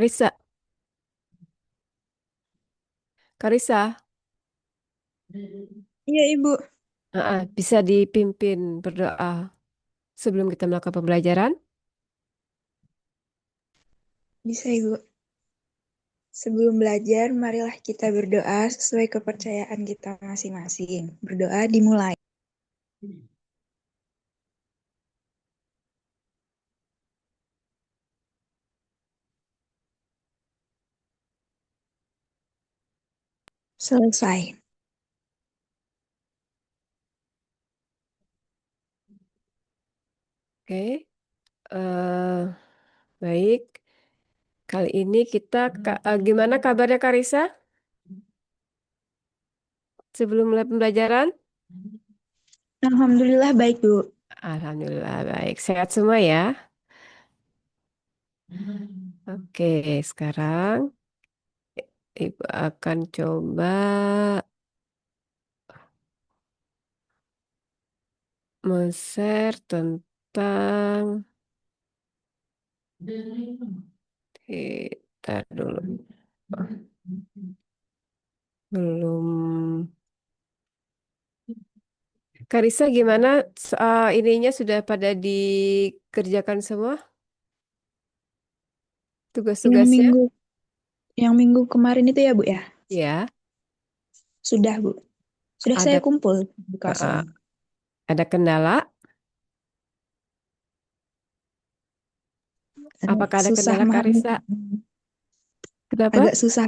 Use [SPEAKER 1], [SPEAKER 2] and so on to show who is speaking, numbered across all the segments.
[SPEAKER 1] Karisa, Karisa,
[SPEAKER 2] Iya, Ibu.
[SPEAKER 1] bisa dipimpin berdoa sebelum kita melakukan pembelajaran?
[SPEAKER 2] Bisa, Ibu. Sebelum belajar, marilah kita berdoa sesuai kepercayaan kita masing-masing. Berdoa dimulai. Selesai.
[SPEAKER 1] Oke, eh, baik. Kali ini gimana kabarnya Karisa sebelum mulai pembelajaran?
[SPEAKER 2] Alhamdulillah baik, Bu.
[SPEAKER 1] Alhamdulillah baik. Sehat semua ya. Oke, sekarang Ibu akan coba men-share tentang kita dulu. Oh, belum. Karisa gimana ininya sudah pada dikerjakan semua
[SPEAKER 2] Yang
[SPEAKER 1] tugas-tugasnya?
[SPEAKER 2] minggu yang minggu kemarin itu ya, Bu ya?
[SPEAKER 1] Ya,
[SPEAKER 2] Sudah, Bu. Sudah saya
[SPEAKER 1] ada
[SPEAKER 2] kumpul di
[SPEAKER 1] uh,
[SPEAKER 2] kelasnya.
[SPEAKER 1] ada kendala? Apakah ada
[SPEAKER 2] Susah
[SPEAKER 1] kendala
[SPEAKER 2] memahami.
[SPEAKER 1] Karisa? Kenapa?
[SPEAKER 2] Agak susah,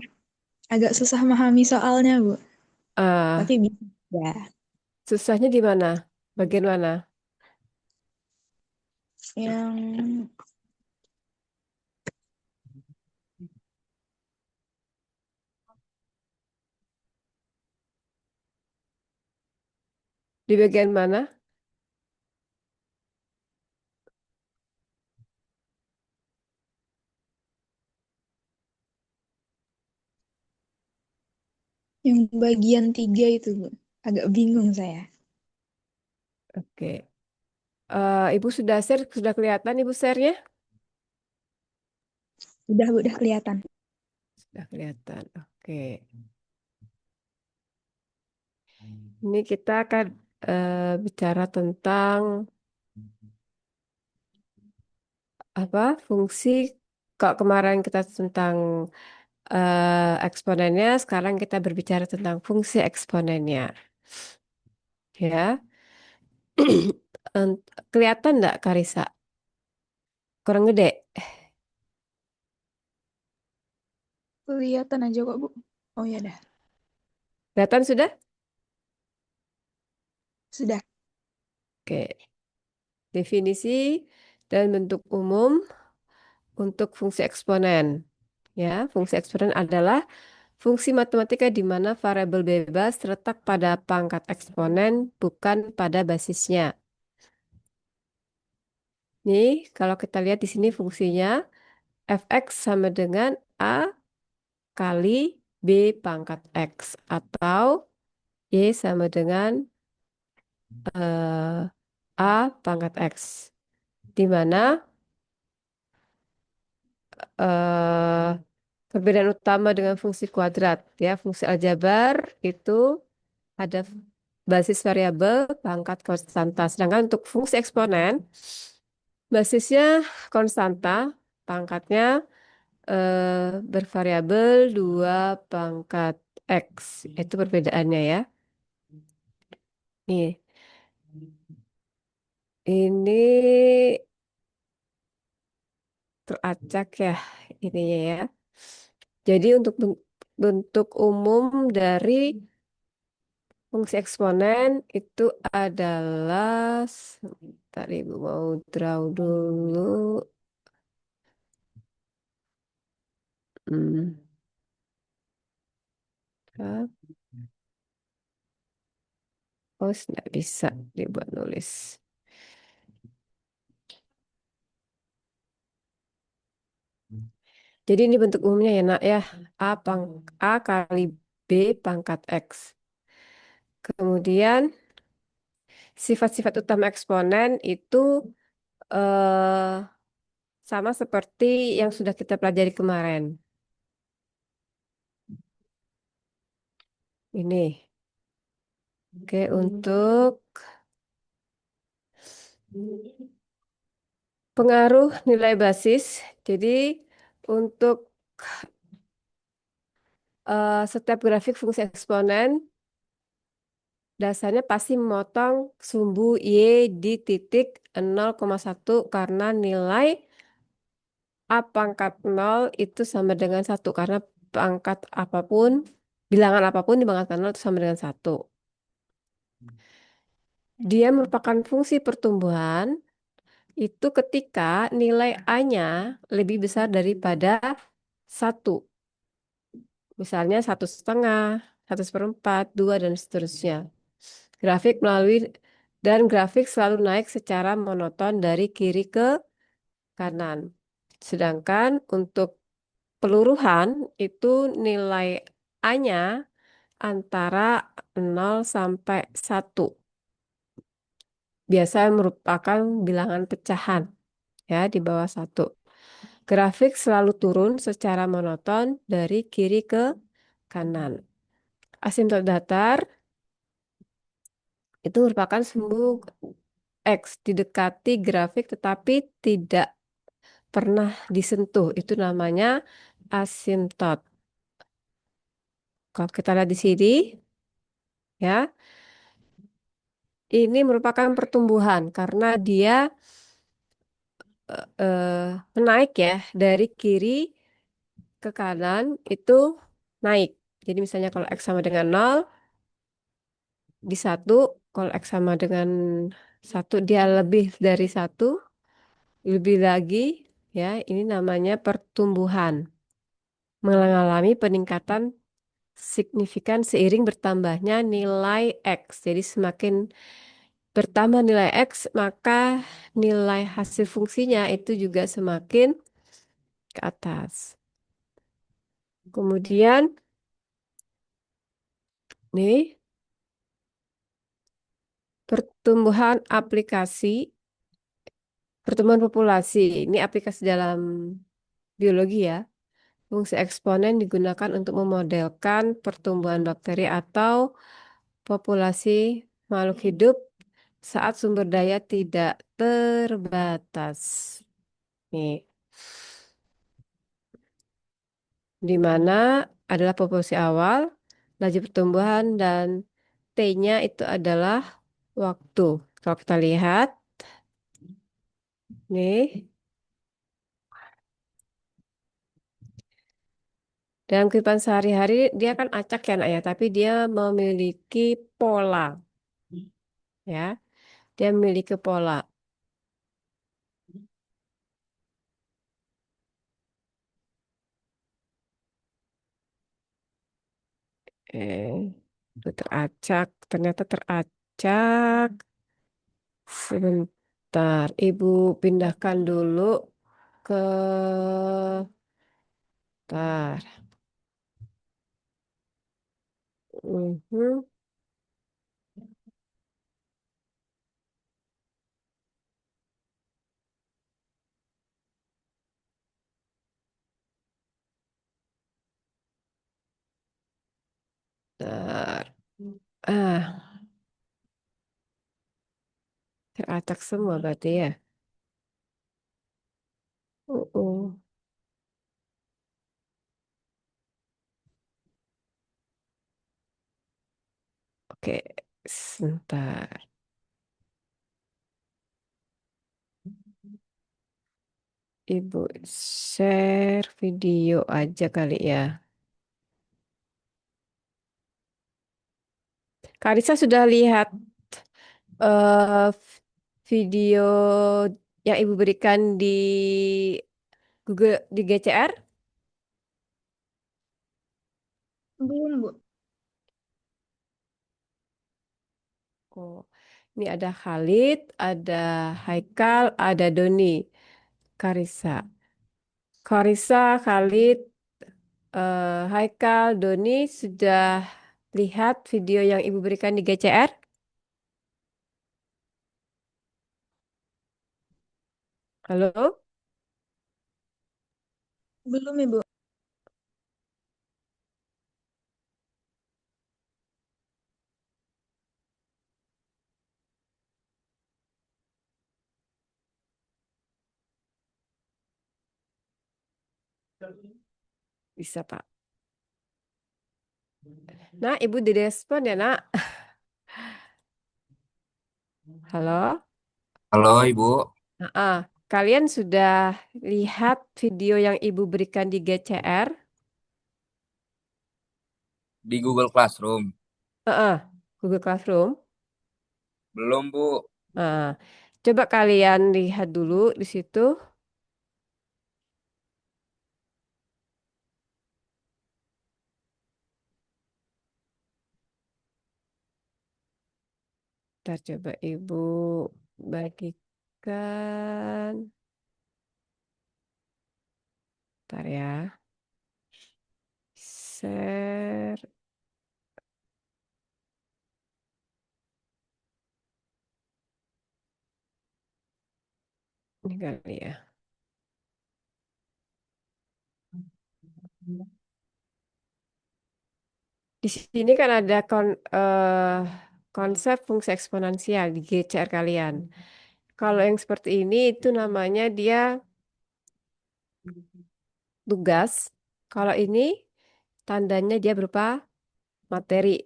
[SPEAKER 2] agak susah memahami soalnya, Bu.
[SPEAKER 1] Eh,
[SPEAKER 2] Tapi bisa. Ya.
[SPEAKER 1] susahnya di mana? Bagian mana?
[SPEAKER 2] Yang
[SPEAKER 1] Di bagian mana?
[SPEAKER 2] yang bagian 3 itu, Bu. Agak bingung saya.
[SPEAKER 1] Oke. Ibu sudah share, sudah kelihatan Ibu share-nya?
[SPEAKER 2] Udah, Bu, udah kelihatan.
[SPEAKER 1] Sudah kelihatan. Oke. Ini kita akan bicara tentang apa fungsi. Kok kemarin kita tentang eksponennya, sekarang kita berbicara tentang fungsi eksponennya. Ya, kelihatan nggak Karisa? Kurang gede.
[SPEAKER 2] Kelihatan aja kok, Bu. Oh ya dah.
[SPEAKER 1] Kelihatan sudah?
[SPEAKER 2] Sudah.
[SPEAKER 1] Oke. Definisi dan bentuk umum untuk fungsi eksponen. Ya, fungsi eksponen adalah fungsi matematika di mana variabel bebas terletak pada pangkat eksponen, bukan pada basisnya. Nih, kalau kita lihat di sini fungsinya fx sama dengan a kali b pangkat x atau y sama dengan eh, a pangkat x. Di mana eh, perbedaan utama dengan fungsi kuadrat ya, fungsi aljabar itu ada basis variabel pangkat konstanta. Sedangkan untuk fungsi eksponen basisnya konstanta, pangkatnya bervariabel 2 pangkat X. Itu perbedaannya ya. Nih, ini teracak ya ininya ya. Jadi untuk bentuk umum dari fungsi eksponen itu adalah, sebentar Ibu mau draw dulu. Hmm. Kan? Oh, nggak bisa dibuat nulis. Jadi ini bentuk umumnya ya nak ya. A kali B pangkat X. Kemudian sifat-sifat utama eksponen itu eh, sama seperti yang sudah kita pelajari kemarin. Ini. Oke, untuk pengaruh nilai basis. Jadi untuk setiap grafik fungsi eksponen dasarnya pasti memotong sumbu Y di titik 0,1 karena nilai A pangkat 0 itu sama dengan 1 karena pangkat apapun, bilangan apapun dibangkitkan 0 itu sama dengan 1. Dia merupakan fungsi pertumbuhan itu ketika nilai A-nya lebih besar daripada 1. Misalnya 1,5, 1/4, 2, dan seterusnya. Grafik melalui dan grafik selalu naik secara monoton dari kiri ke kanan. Sedangkan untuk peluruhan itu nilai A-nya antara 0 sampai 1. Biasanya merupakan bilangan pecahan ya di bawah 1. Grafik selalu turun secara monoton dari kiri ke kanan. Asimtot datar itu merupakan sumbu X didekati grafik tetapi tidak pernah disentuh. Itu namanya asimtot. Kalau kita lihat di sini, ya, ini merupakan pertumbuhan karena dia menaik ya dari kiri ke kanan itu naik. Jadi misalnya kalau X sama dengan 0 di 1, kalau X sama dengan 1 dia lebih dari 1, lebih lagi ya, ini namanya pertumbuhan. Mengalami peningkatan signifikan seiring bertambahnya nilai X. Jadi semakin bertambah nilai X, maka nilai hasil fungsinya itu juga semakin ke atas. Kemudian, nih, pertumbuhan aplikasi, pertumbuhan populasi. Ini aplikasi dalam biologi ya. Fungsi eksponen digunakan untuk memodelkan pertumbuhan bakteri atau populasi makhluk hidup saat sumber daya tidak terbatas. Nih, di mana adalah populasi awal, laju pertumbuhan, dan T-nya itu adalah waktu. Kalau kita lihat, nih, dalam kehidupan sehari-hari dia kan acak ya nak ya, tapi dia memiliki pola, ya. Dia memiliki pola. Itu teracak, ternyata teracak. Sebentar, Ibu pindahkan dulu ke... Bentar. Mhm. Bentar. Ah, teracak semua berarti ya. Uh-uh. Oke, sebentar. Ibu share video aja kali ya. Karisa sudah lihat video yang Ibu berikan di Google di GCR?
[SPEAKER 2] Belum, Bu.
[SPEAKER 1] Oh, ini ada Khalid, ada Haikal, ada Doni, Karisa. Karisa, Khalid, Haikal, Doni sudah lihat video yang Ibu berikan di GCR? Halo?
[SPEAKER 2] Belum, Ibu.
[SPEAKER 1] Bisa, Pak. Nah, Ibu direspon ya, Nak. Halo?
[SPEAKER 3] Halo Ibu,
[SPEAKER 1] Ah, kalian sudah lihat video yang Ibu berikan di GCR?
[SPEAKER 3] di Google Classroom.
[SPEAKER 1] Google Classroom.
[SPEAKER 3] Belum Bu,
[SPEAKER 1] Nah, coba kalian lihat dulu di situ. Ntar coba Ibu bagikan. Ntar ya. Share. Ini kali ya. Di sini kan ada konsep fungsi eksponensial di GCR kalian. Kalau yang seperti ini itu namanya dia tugas. Kalau ini tandanya dia berupa materi.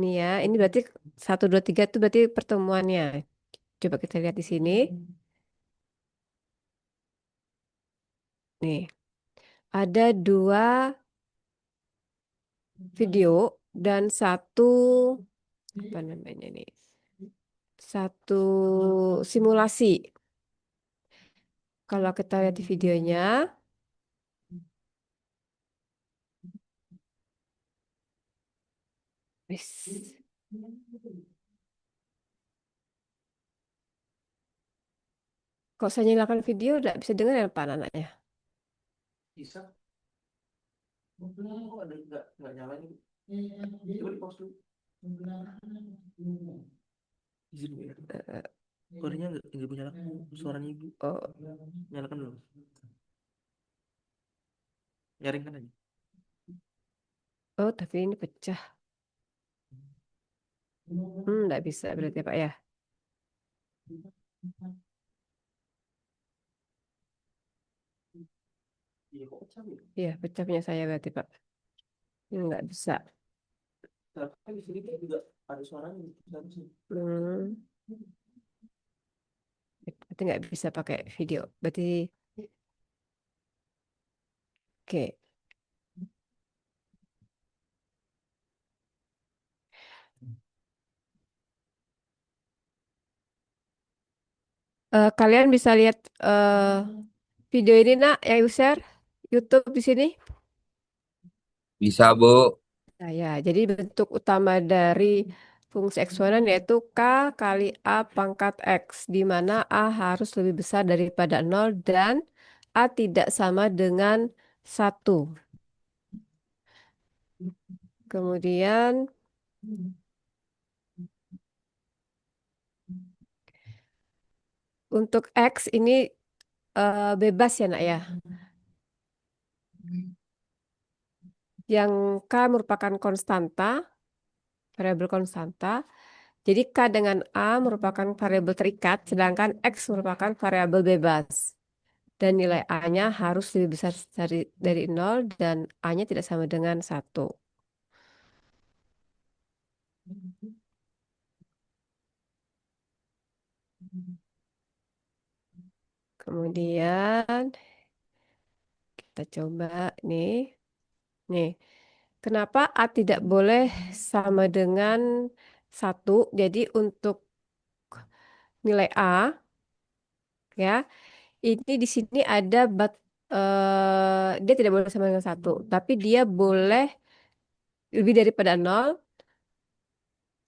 [SPEAKER 1] Nih ya, ini berarti 1, 2, 3 itu berarti pertemuannya. Coba kita lihat di sini. Nih, ada 2 video dan apa namanya nih? Satu simulasi. Kalau kita lihat di videonya, wis. Kok saya nyalakan video, udah bisa dengar ya Pak anaknya?
[SPEAKER 3] bisa. Kok ada nggak nyala ini? Coba di pause dulu. Izin Bu ya.
[SPEAKER 1] Eh,
[SPEAKER 3] Kodenya nggak bisa nyala. Suaranya Ibu
[SPEAKER 1] oh,
[SPEAKER 3] nyalakan dulu. Nyaringkan aja.
[SPEAKER 1] oh, tapi ini pecah. Nggak bisa berarti Pak ya.
[SPEAKER 3] Iya kok pecah Bu?
[SPEAKER 1] Iya, pecah punya saya berarti Pak. Nggak bisa.
[SPEAKER 3] Tapi di sini juga ada suaranya. Seharusnya.
[SPEAKER 1] Hmm, berarti nggak bisa pakai video. Berarti, oke. Kalian bisa lihat video ini nak yang share YouTube di sini.
[SPEAKER 3] Bisa Bu.
[SPEAKER 1] Nah, ya, jadi bentuk utama dari fungsi eksponen yaitu K kali A pangkat X, di mana A harus lebih besar daripada 0 dan A tidak sama dengan 1. Kemudian untuk X ini bebas ya nak ya. Yang K merupakan konstanta, variabel konstanta. Jadi K dengan A merupakan variabel terikat, sedangkan X merupakan variabel bebas. Dan nilai A-nya harus lebih besar dari 0 dan A-nya tidak sama dengan 1. Kemudian kita coba nih. Nih, kenapa A tidak boleh sama dengan 1? Jadi untuk nilai A ya, ini di sini ada dia tidak boleh sama dengan 1, tapi dia boleh lebih daripada 0,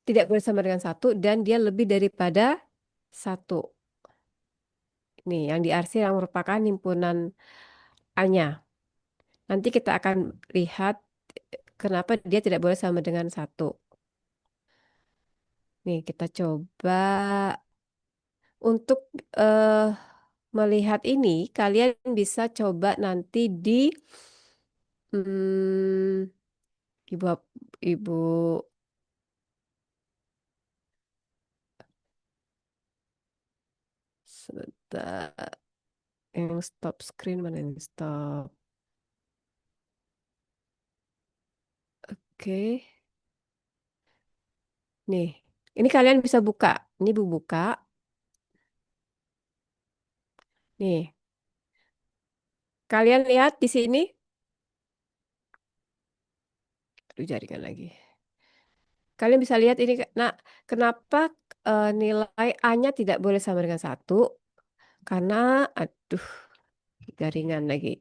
[SPEAKER 1] tidak boleh sama dengan 1 dan dia lebih daripada 1. Nih, yang di arsir yang merupakan himpunan A-nya. Nanti kita akan lihat kenapa dia tidak boleh sama dengan 1. Nih, kita coba untuk eh, melihat ini, kalian bisa coba nanti di hmm, ibu ibu sebentar, yang stop screen mana yang stop? Oke, nih, ini kalian bisa buka. Ini Bu buka. Nih, kalian lihat di sini. Aduh, jaringan lagi. Kalian bisa lihat ini. Nah, kenapa nilai A-nya tidak boleh sama dengan satu? Karena, aduh, jaringan lagi.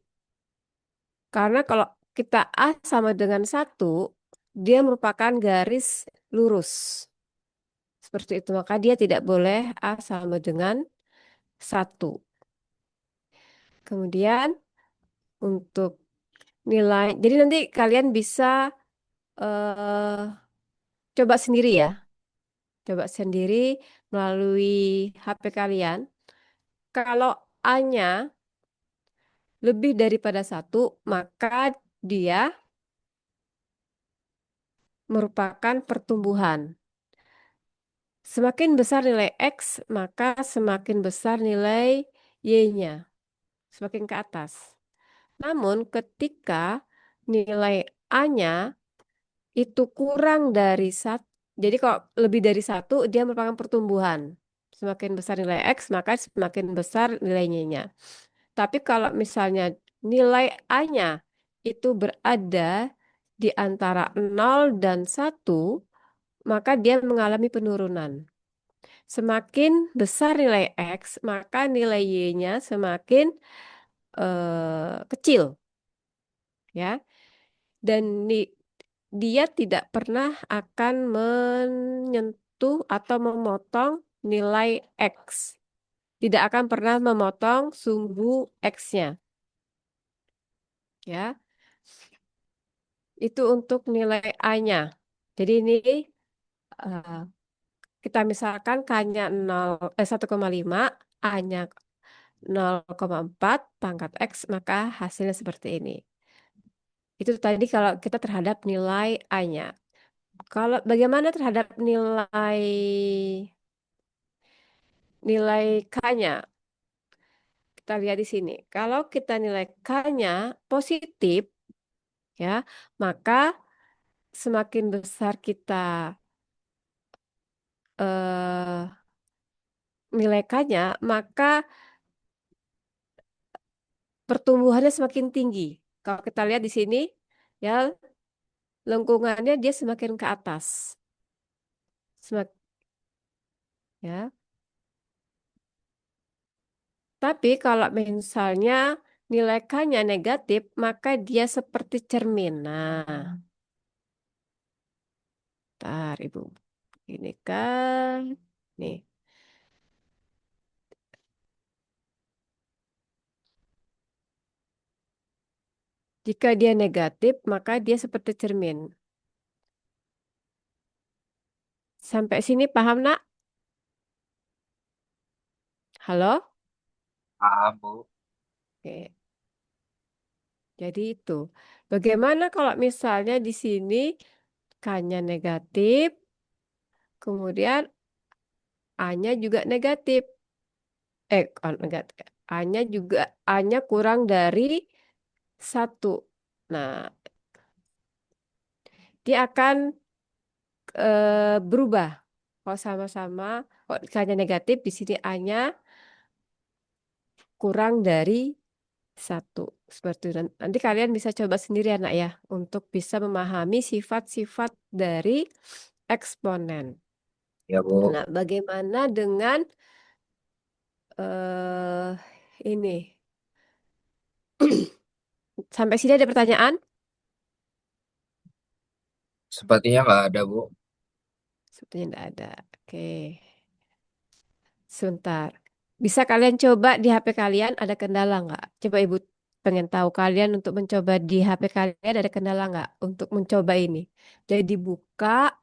[SPEAKER 1] Karena kalau kita A sama dengan satu, dia merupakan garis lurus. Seperti itu, maka dia tidak boleh A sama dengan satu. Kemudian untuk nilai, jadi nanti kalian bisa eh, coba sendiri ya. Coba sendiri melalui HP kalian. Kalau A-nya lebih daripada satu, maka dia merupakan pertumbuhan. Semakin besar nilai X, maka semakin besar nilai Y-nya, semakin ke atas. Namun ketika nilai A-nya itu kurang dari satu, jadi kalau lebih dari satu, dia merupakan pertumbuhan. Semakin besar nilai X, maka semakin besar nilai Y-nya. Tapi kalau misalnya nilai A-nya itu berada di antara 0 dan 1, maka dia mengalami penurunan. Semakin besar nilai X, maka nilai Y-nya semakin kecil, ya. Dan dia tidak pernah akan menyentuh atau memotong nilai X. Tidak akan pernah memotong sumbu X-nya, ya. Itu untuk nilai A-nya. Jadi ini eh, kita misalkan K-nya 1,5, A-nya 0,4 pangkat X, maka hasilnya seperti ini. Itu tadi kalau kita terhadap nilai A-nya. Kalau bagaimana terhadap nilai nilai K-nya? Kita lihat di sini. Kalau kita nilai K-nya positif, ya, maka semakin besar kita eh, nilai K-nya, maka pertumbuhannya semakin tinggi. Kalau kita lihat di sini, ya, lengkungannya dia semakin ke atas. Ya. Tapi kalau misalnya nilai K-nya negatif, maka dia seperti cermin. Nah, ntar Ibu. Ini kan. Nih. Jika dia negatif, maka dia seperti cermin. Sampai sini paham, Nak? Halo?
[SPEAKER 3] Paham, Bu.
[SPEAKER 1] Oke. Jadi itu. Bagaimana kalau misalnya di sini K-nya negatif, kemudian A-nya juga negatif. Negatif. A-nya kurang dari satu. Nah, dia akan berubah. Kalau sama-sama, kalau K-nya negatif, di sini A-nya kurang dari satu. Seperti itu. Nanti kalian bisa coba sendiri anak ya, untuk bisa memahami sifat-sifat dari eksponen.
[SPEAKER 3] Ya, Bu.
[SPEAKER 1] Nah, bagaimana dengan eh ini? Sampai sini ada pertanyaan?
[SPEAKER 3] Sepertinya nggak ada, Bu.
[SPEAKER 1] Sepertinya tidak ada. Oke, sebentar. Bisa kalian coba di HP kalian ada kendala nggak? Coba Ibu pengen tahu kalian untuk mencoba di HP kalian ada kendala nggak untuk mencoba ini. Jadi buka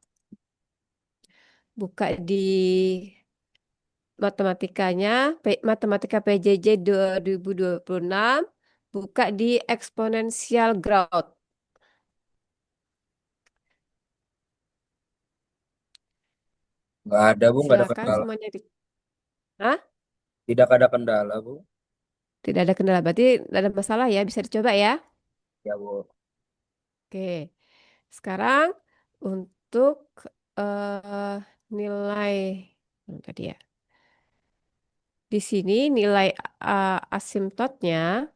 [SPEAKER 1] di matematikanya, matematika PJJ 2026, buka di exponential growth.
[SPEAKER 4] Nggak ada, Bu. Nggak ada
[SPEAKER 1] Silakan
[SPEAKER 4] kendala.
[SPEAKER 1] semuanya di. Hah?
[SPEAKER 4] Tidak ada kendala, Bu.
[SPEAKER 1] Tidak ada kendala, berarti tidak ada masalah ya, bisa dicoba ya.
[SPEAKER 4] Ya, Bu.
[SPEAKER 1] Oke, sekarang untuk eh, nilai tadi ya. Di sini nilai asimtotnya,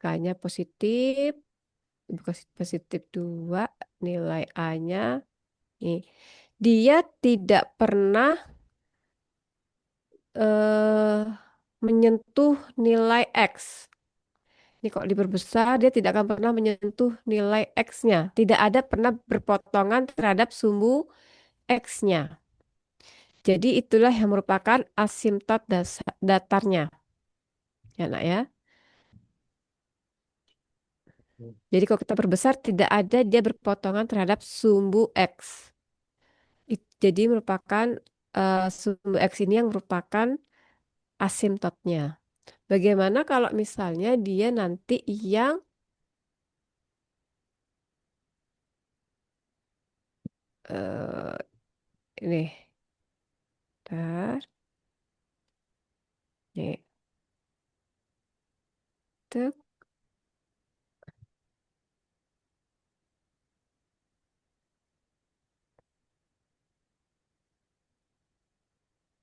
[SPEAKER 1] K-nya positif, bukan positif 2, nilai A-nya, nih, dia tidak pernah eh, menyentuh nilai X. Ini kalau diperbesar, dia tidak akan pernah menyentuh nilai X-nya. Tidak ada pernah berpotongan terhadap sumbu X-nya. Jadi itulah yang merupakan asimtot datarnya. Ya, nak ya. Jadi kalau kita perbesar, tidak ada dia berpotongan terhadap sumbu X. Jadi merupakan sumbu X ini yang merupakan asimtotnya. Bagaimana kalau misalnya dia nanti yang eh, ini, bentar, nih, tek.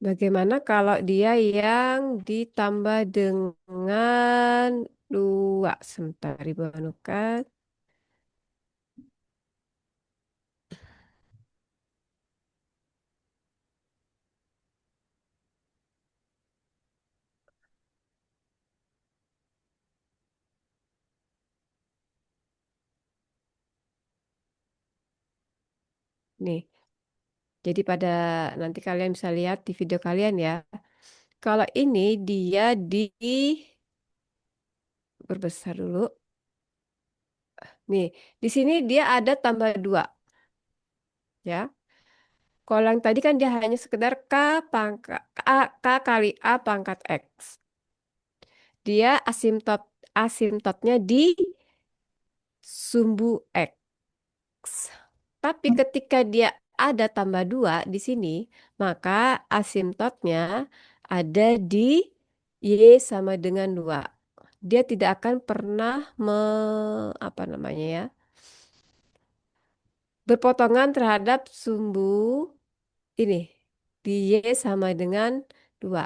[SPEAKER 1] Bagaimana kalau dia yang ditambah dengan 2? Sebentar, Ibu anukan. Nih, jadi pada nanti kalian bisa lihat di video kalian ya. Kalau ini dia diperbesar dulu. Nih, di sini dia ada tambah 2 ya. Kalau yang tadi kan dia hanya sekedar K kali A pangkat X. Dia asimtotnya di sumbu X. Tapi ketika dia ada tambah 2 di sini, maka asimtotnya ada di Y sama dengan 2. Dia tidak akan pernah apa namanya ya, berpotongan terhadap sumbu ini di Y sama dengan 2.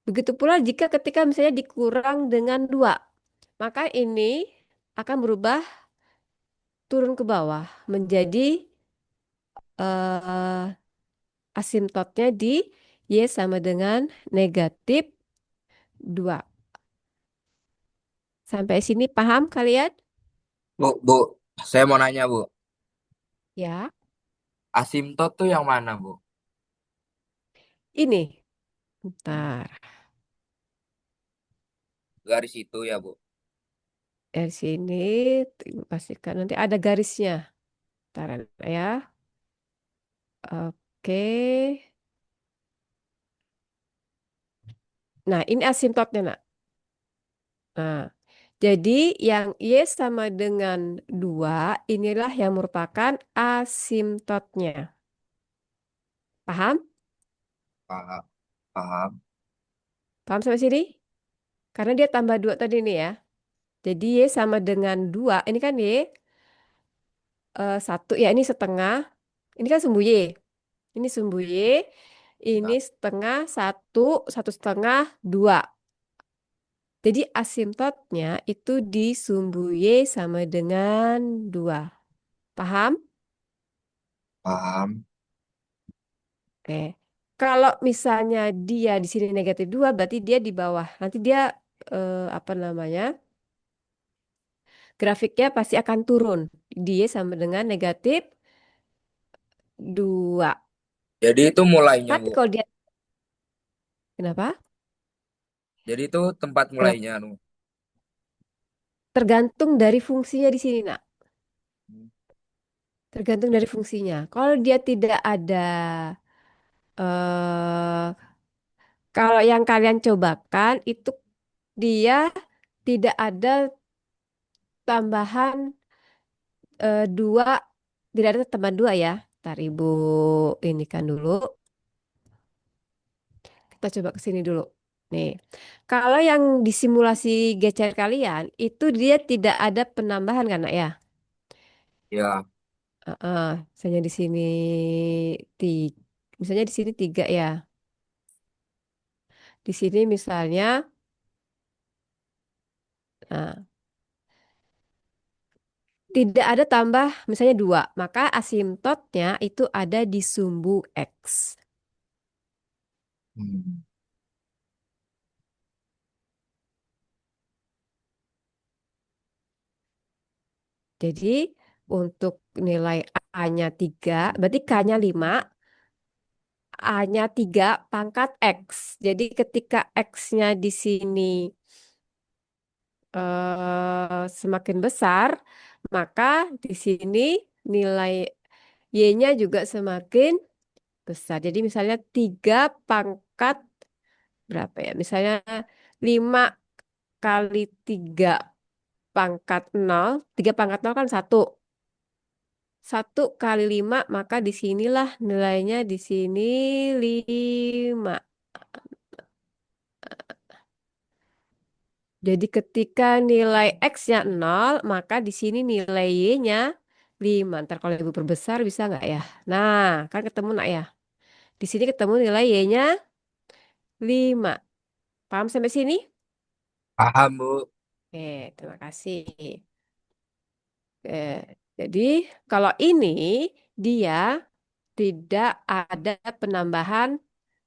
[SPEAKER 1] Begitu pula jika ketika misalnya dikurang dengan 2, maka ini akan berubah turun ke bawah menjadi eh, asimtotnya di Y sama dengan negatif 2. Sampai sini paham kalian?
[SPEAKER 4] Bu, Bu. Saya mau nanya, Bu.
[SPEAKER 1] Ya,
[SPEAKER 4] Asimtot tuh yang mana, Bu?
[SPEAKER 1] ini. Bentar.
[SPEAKER 4] Garis itu ya, Bu.
[SPEAKER 1] Dari sini pastikan nanti ada garisnya. Bentar ya. Oke. Nah, ini asimtotnya, Nak. Nah, jadi yang Y sama dengan 2 inilah yang merupakan asimtotnya. Paham?
[SPEAKER 4] Paham. Paham.
[SPEAKER 1] Paham sampai sini? Karena dia tambah 2 tadi nih ya. Jadi Y sama dengan 2. Ini kan Y 1 ya, ini setengah. Ini kan sumbu Y. Ini sumbu Y. Ini
[SPEAKER 4] Ya.
[SPEAKER 1] setengah, 1, 1,5, 2. Jadi asimtotnya itu di sumbu Y sama dengan 2. Paham?
[SPEAKER 4] Paham.
[SPEAKER 1] Oke. Kalau misalnya dia di sini negatif 2, berarti dia di bawah. Nanti dia apa namanya? Grafiknya pasti akan turun. Dia sama dengan negatif 2.
[SPEAKER 4] Jadi itu mulainya,
[SPEAKER 1] Tapi
[SPEAKER 4] Bu.
[SPEAKER 1] kalau dia kenapa?
[SPEAKER 4] Jadi itu tempat
[SPEAKER 1] Kenapa?
[SPEAKER 4] mulainya, Nu.
[SPEAKER 1] Tergantung dari fungsinya di sini, Nak. Tergantung dari fungsinya. Kalau dia tidak ada, eh kalau yang kalian cobakan itu dia tidak ada tambahan dua, tidak ada tambahan dua ya. Ntar Ibu ini kan dulu. Kita coba ke sini dulu. Nih, kalau yang di simulasi gecer kalian itu dia tidak ada penambahan kan, Nak, ya?
[SPEAKER 4] Ya,
[SPEAKER 1] Misalnya di sini tiga, misalnya di sini tiga ya. Di sini misalnya, nah, tidak ada tambah misalnya dua, maka asimptotnya itu ada di sumbu X.
[SPEAKER 4] hmm.
[SPEAKER 1] Jadi untuk nilai A-nya 3, berarti K-nya 5, A-nya 3 pangkat X. Jadi ketika X-nya di sini semakin besar, maka di sini nilai Y-nya juga semakin besar. Jadi misalnya 3 pangkat berapa ya? Misalnya 5 kali 3 pangkat nol, 3 pangkat nol kan satu. 1 kali 5, maka disinilah nilainya di sini 5. Jadi ketika nilai X-nya 0, maka di sini nilai Y-nya 5. Ntar kalau ibu perbesar bisa nggak ya? Nah, kan ketemu nak ya. Di sini ketemu nilai Y-nya 5. Paham sampai sini?
[SPEAKER 4] Paham, Bu.
[SPEAKER 1] Oke, terima kasih. Oke, jadi kalau ini dia tidak ada penambahan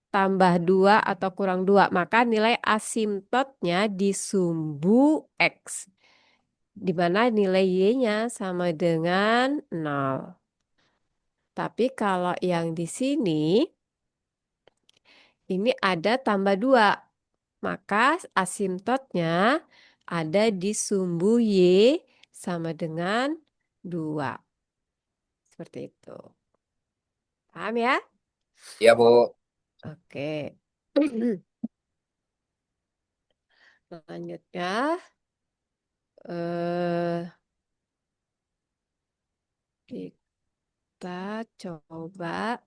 [SPEAKER 1] tambah 2 atau kurang 2, maka nilai asimptotnya di sumbu X, di mana nilai Y-nya sama dengan 0. Tapi kalau yang di sini, ini ada tambah 2, maka asimptotnya ada di sumbu Y sama dengan 2. Seperti itu. Paham ya?
[SPEAKER 4] Ya, Bu.
[SPEAKER 1] Oke. Selanjutnya, eh, kita coba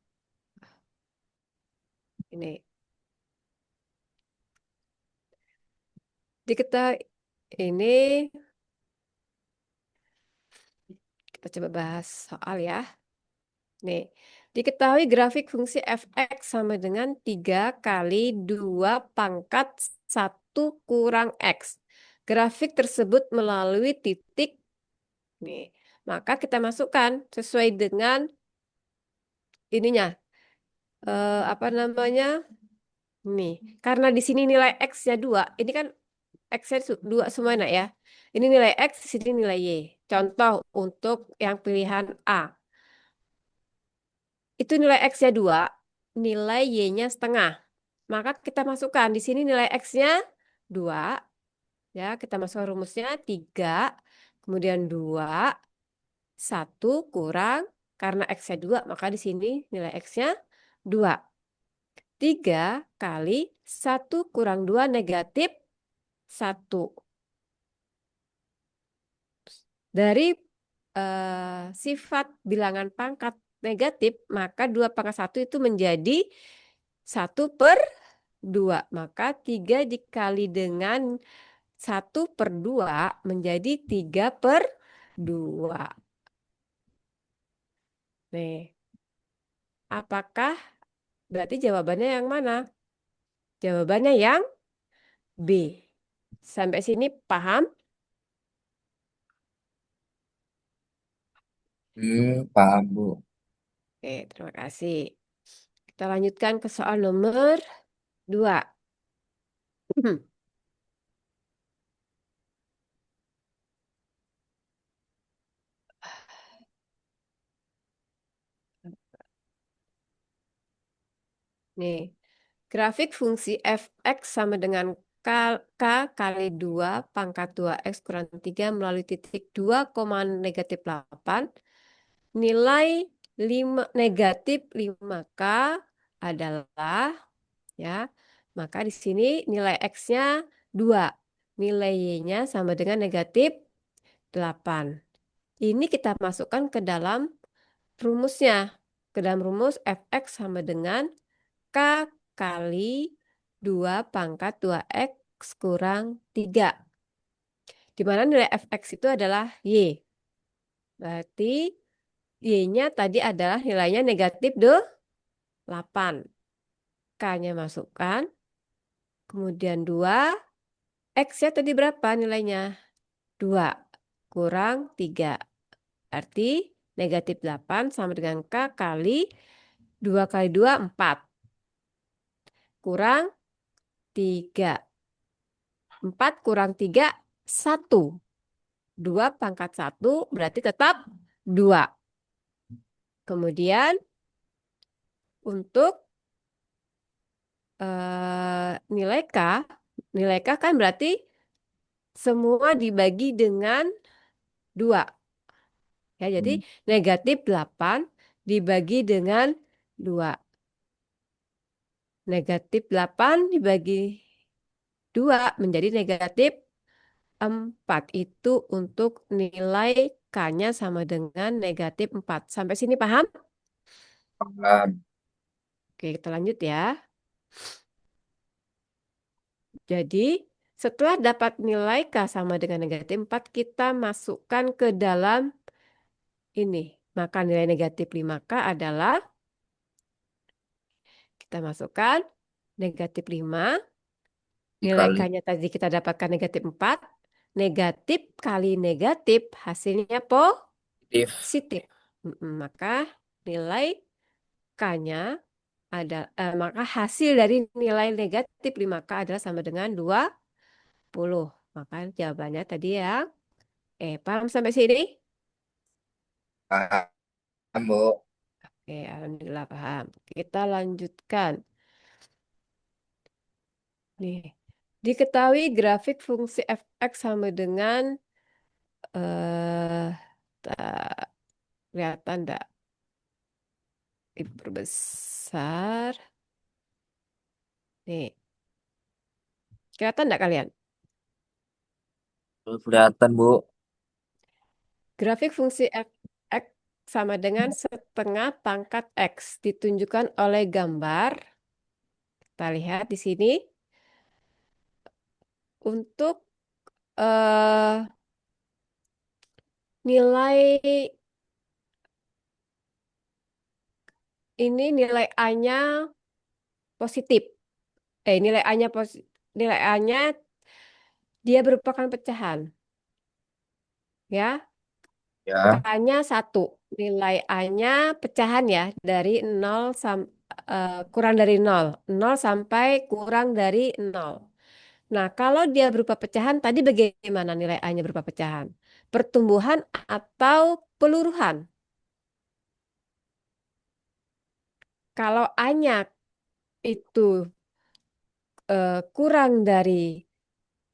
[SPEAKER 1] ini. Diketahui ini kita coba bahas soal ya. Nih, diketahui grafik fungsi f(x) sama dengan 3 kali 2 pangkat 1 kurang x. Grafik tersebut melalui titik. Nih, maka kita masukkan sesuai dengan ininya. Apa namanya? Nih, karena di sini nilai x-nya 2, ini kan x-nya 2 semua nak ya. Ini nilai x, di sini nilai y. Contoh untuk yang pilihan A. Itu nilai x-nya 2, nilai y-nya setengah. Maka kita masukkan di sini nilai x-nya 2, ya, kita masukkan rumusnya 3, kemudian 2, 1 kurang, karena x-nya 2, maka di sini nilai x-nya 2. 3 kali 1 kurang 2 negatif 1. Dari sifat bilangan pangkat negatif, maka 2 pangkat 1 itu menjadi 1/2. Maka 3 dikali dengan 1/2 menjadi 3/2. Nih, apakah berarti jawabannya yang mana? Jawabannya yang B. Sampai sini paham?
[SPEAKER 4] Paham, Bu.
[SPEAKER 1] Oke, terima kasih. Kita lanjutkan ke soal nomor 2. Nih, grafik fungsi f(x) sama dengan K kali 2 pangkat 2x kurang 3 melalui titik 2, negatif 8. nilai negatif 5K adalah, ya, maka di sini nilai X-nya 2. Nilai Y-nya sama dengan negatif 8. Ini kita masukkan ke dalam rumusnya. Ke dalam rumus fx sama dengan K kali 2 pangkat 2X kurang 3. Di mana nilai fx itu adalah Y. Berarti Y-nya tadi adalah nilainya negatif 8. K-nya masukkan. Kemudian 2. X-nya tadi berapa nilainya? 2 kurang 3. Berarti negatif 8 sama dengan K kali 2 kali 2, 4. Kurang 3. 4 kurang 3, 1. 2 pangkat 1 berarti tetap 2. Kemudian untuk nilai K kan berarti semua dibagi dengan 2. Ya, jadi negatif 8 dibagi dengan 2. Negatif 8 dibagi 2 menjadi negatif 4. Itu untuk nilai K-nya sama dengan negatif 4. Sampai sini paham?
[SPEAKER 4] Paham.
[SPEAKER 1] Oke, kita lanjut ya. Jadi, setelah dapat nilai K sama dengan negatif 4, kita masukkan ke dalam ini. Maka nilai negatif 5K adalah, kita masukkan negatif 5. Nilai
[SPEAKER 4] Dikali
[SPEAKER 1] K-nya tadi kita dapatkan negatif 4. Negatif kali negatif hasilnya
[SPEAKER 4] positif.
[SPEAKER 1] positif. Maka nilai K-nya maka hasil dari nilai negatif 5K adalah sama dengan 20. Maka jawabannya tadi yang paham sampai sini?
[SPEAKER 4] Paham, Bu.
[SPEAKER 1] Oke, alhamdulillah paham. Kita lanjutkan. Nih, diketahui grafik fungsi fx sama dengan tak kelihatan enggak? Diperbesar. Nih, kelihatan enggak kalian?
[SPEAKER 4] Kelihatan, Bu.
[SPEAKER 1] Grafik fungsi fx sama dengan setengah pangkat x ditunjukkan oleh gambar. Kita lihat di sini untuk eh, nilai ini nilai A-nya positif. Nilai A-nya dia merupakan pecahan, ya.
[SPEAKER 4] Ya,
[SPEAKER 1] K-nya 1. Nilai A-nya pecahan ya dari kurang dari 0. 0 sampai kurang dari 0. Nah, kalau dia berupa pecahan, tadi bagaimana nilai A-nya berupa pecahan? Pertumbuhan atau peluruhan? Kalau A-nya itu kurang dari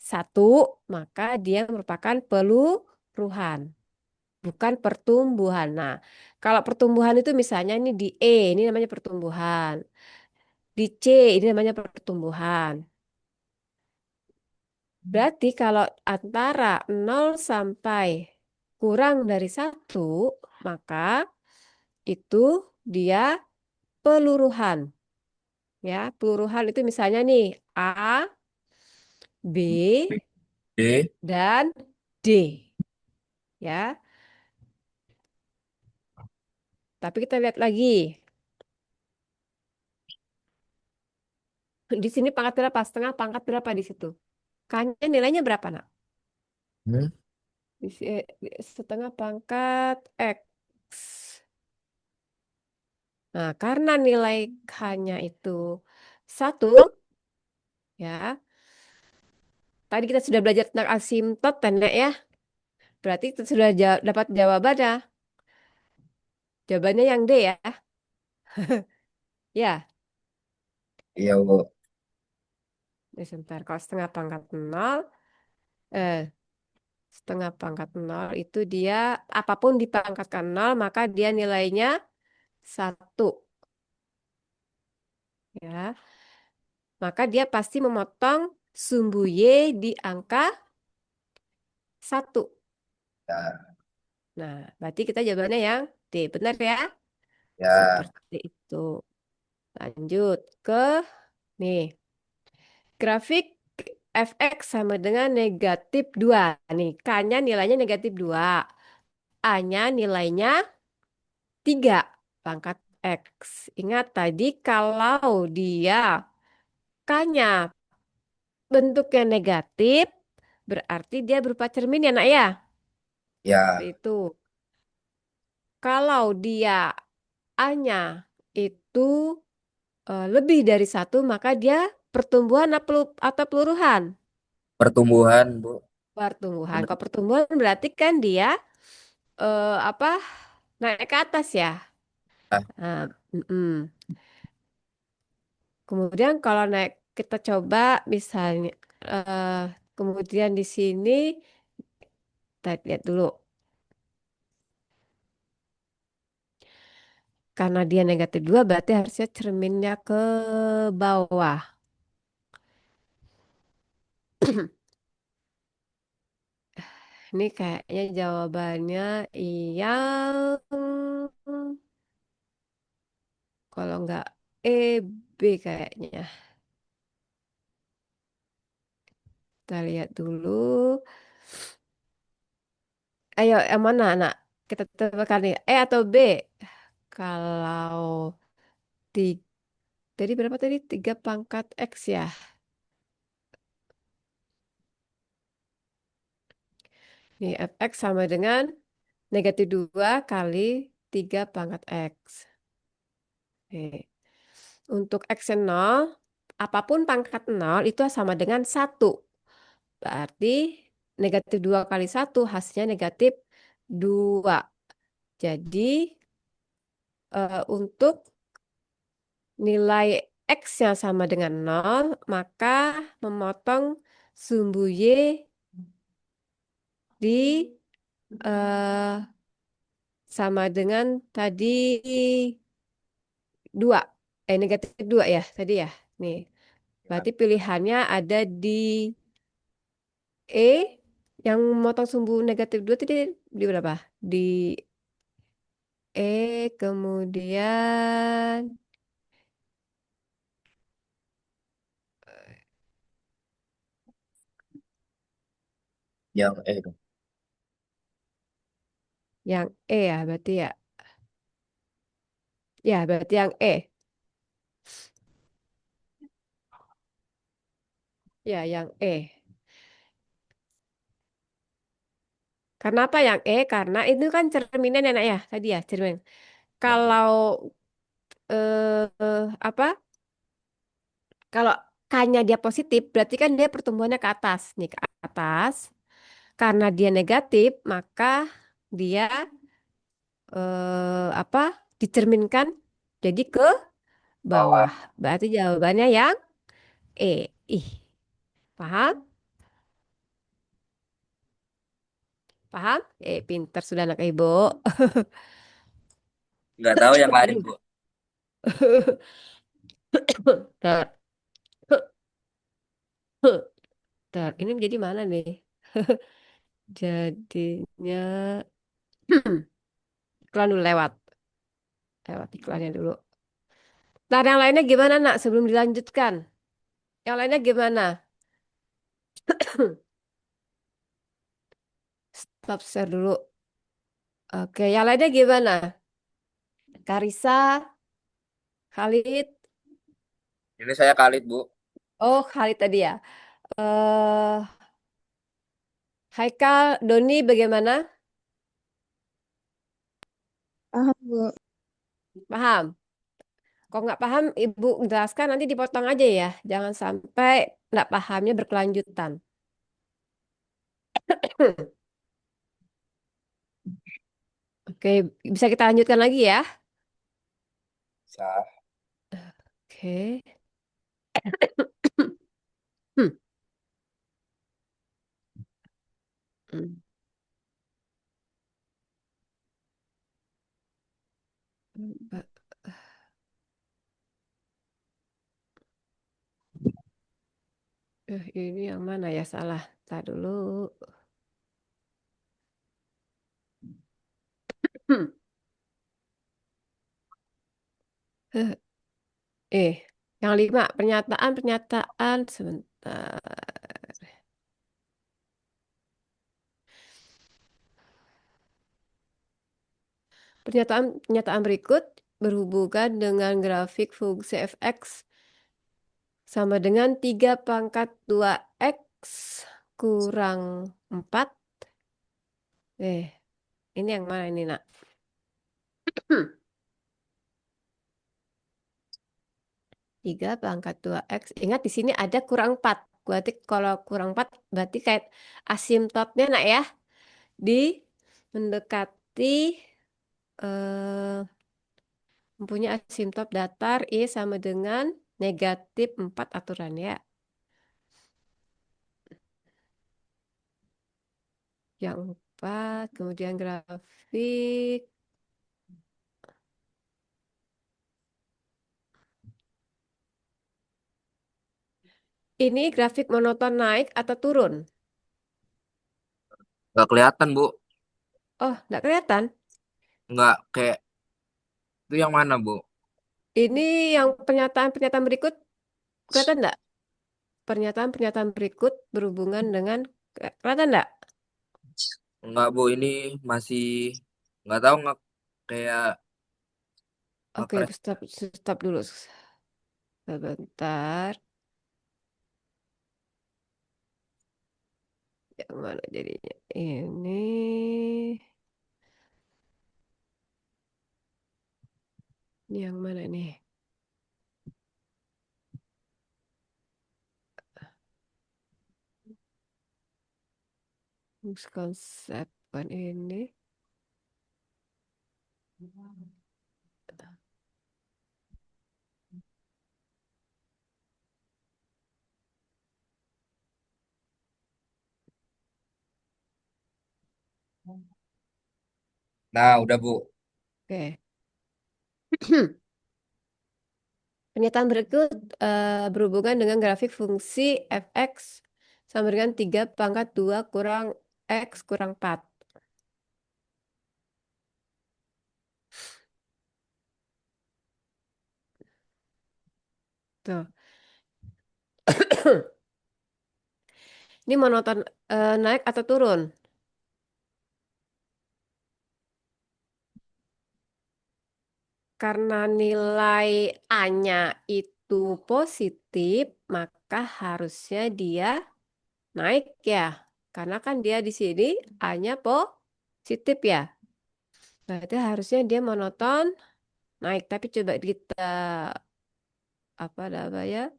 [SPEAKER 1] 1, maka dia merupakan peluruhan, bukan pertumbuhan. Nah, kalau pertumbuhan itu misalnya ini di E, ini namanya pertumbuhan. Di C, ini namanya pertumbuhan. Berarti kalau antara 0 sampai kurang dari 1, maka itu dia peluruhan. Ya, peluruhan itu misalnya nih A, B,
[SPEAKER 4] D.
[SPEAKER 1] dan D. Ya, tapi kita lihat lagi. Di sini pangkat berapa? Setengah pangkat berapa di situ? K-nya nilainya berapa, nak?
[SPEAKER 4] Hmm,
[SPEAKER 1] Setengah pangkat X. Nah, karena nilai K-nya itu 1, ya. Tadi kita sudah belajar tentang asimtot, Nek, ya. Berarti kita sudah dapat jawabannya. Jawabannya yang D ya. Ya,
[SPEAKER 4] iya, Bu.
[SPEAKER 1] sebentar. Kalau setengah pangkat 0, eh, Setengah pangkat nol itu dia apapun dipangkatkan nol maka dia nilainya 1. Ya. Maka dia pasti memotong sumbu Y di angka 1.
[SPEAKER 4] Ya.
[SPEAKER 1] Nah, berarti kita jawabannya yang D. Benar ya?
[SPEAKER 4] Ya.
[SPEAKER 1] Seperti itu. Lanjut ke nih. Grafik fx sama dengan -2. Nih, K-nya nilainya -2. A-nya nilainya 3 pangkat X. Ingat tadi kalau dia K-nya bentuknya negatif, berarti dia berupa cermin ya nak ya? Seperti
[SPEAKER 4] Ya.
[SPEAKER 1] itu. Kalau dia A-nya itu lebih dari 1, maka dia pertumbuhan atau peluruhan?
[SPEAKER 4] Pertumbuhan, Bu.
[SPEAKER 1] Pertumbuhan.
[SPEAKER 4] Benar.
[SPEAKER 1] Kalau pertumbuhan berarti kan dia apa naik ke atas ya?
[SPEAKER 4] Ah,
[SPEAKER 1] Nah, mm-mm. Kemudian kalau naik kita coba misalnya eh, kemudian di sini kita lihat dulu karena dia -2 berarti harusnya cerminnya ke bawah. Ini kayaknya jawabannya yang kalau nggak E B kayaknya. Kita lihat dulu. Ayo yang mana anak? Kita temukan nih E atau B? Kalau tiga, tadi berapa tadi? 3 pangkat X ya. Nih fx sama dengan -2 kali 3 pangkat X. Oke. Untuk X yang 0, apapun pangkat 0 itu sama dengan 1. Berarti -2 kali 1 hasilnya -2. Jadi untuk nilai X yang sama dengan 0, maka memotong sumbu Y di eh, sama dengan tadi 2. -2 ya tadi ya. Nih,
[SPEAKER 4] ya.
[SPEAKER 1] berarti pilihannya ada di E yang memotong sumbu -2 tadi di berapa? Di kemudian
[SPEAKER 4] Yang dong.
[SPEAKER 1] yang E ya berarti ya. Ya, berarti yang E. Ya, yang E. Karena apa yang E? Karena itu kan cerminan ya, nak ya. Tadi ya, cermin.
[SPEAKER 4] Ya.
[SPEAKER 1] Kalau apa? Kalau K-nya dia positif, berarti kan dia pertumbuhannya ke atas. Nih, ke atas. Karena dia negatif, maka dia apa? Dicerminkan jadi ke
[SPEAKER 4] Bawah.
[SPEAKER 1] bawah. Berarti jawabannya yang E. Ih, paham? Paham? Pinter sudah anak ibu.
[SPEAKER 4] Nggak tahu yang lain, Bu.
[SPEAKER 1] Bentar, bentar. Ini menjadi mana nih? Jadinya iklan dulu lewat. Lewat iklannya dulu. Nah, yang lainnya gimana, Nak? Sebelum dilanjutkan. Yang lainnya gimana? Stop share dulu. Oke, yang lainnya gimana? Karisa, Khalid.
[SPEAKER 4] Ini saya Khalid, Bu.
[SPEAKER 1] Oh, Khalid tadi ya. Eh, Haikal, Doni bagaimana?
[SPEAKER 2] Paham, Bu.
[SPEAKER 1] Paham? Kalau nggak paham, Ibu jelaskan nanti dipotong aja ya. Jangan sampai nggak pahamnya berkelanjutan. Oke, bisa kita lanjutkan lagi ya.
[SPEAKER 4] Bisa.
[SPEAKER 1] Oke. Hmm, Mm. Ba- ini yang mana ya salah? Tar dulu. Hmm. Eh, eh, yang 5 pernyataan sebentar. Pernyataan berikut berhubungan dengan grafik fungsi fx sama dengan 3 pangkat 2x kurang 4. Ini yang mana ini, Nak? 3 pangkat 2x. Ingat di sini ada kurang 4. Berarti kalau kurang 4 berarti kayak asimptotnya, Nak ya. Di mendekati eh, mempunyai asimptot datar I sama dengan negatif 4 aturan ya. Yang 4, kemudian grafik. Ini grafik monoton naik atau turun?
[SPEAKER 4] Nggak kelihatan, Bu.
[SPEAKER 1] Oh, nggak kelihatan.
[SPEAKER 4] Nggak kayak itu yang mana, Bu?
[SPEAKER 1] Ini yang pernyataan-pernyataan berikut, kelihatan nggak? Pernyataan-pernyataan berikut berhubungan dengan, kelihatan nggak?
[SPEAKER 4] Nggak, Bu. Ini masih nggak tahu nggak kayak nggak
[SPEAKER 1] Oke, stop dulu. Sebentar. Yang mana jadinya? Ini yang mana nih? Konsep kan ini.
[SPEAKER 4] Nah, udah, Bu.
[SPEAKER 1] Oke. Pernyataan berikut berhubungan dengan grafik fungsi fx sama dengan 3 pangkat 2 kurang x kurang 4. Tuh. Ini monoton naik atau turun? Karena nilai A-nya itu positif, maka harusnya dia naik ya. Karena kan dia di sini A-nya positif ya. Berarti harusnya dia monoton naik. Tapi coba kita apa namanya?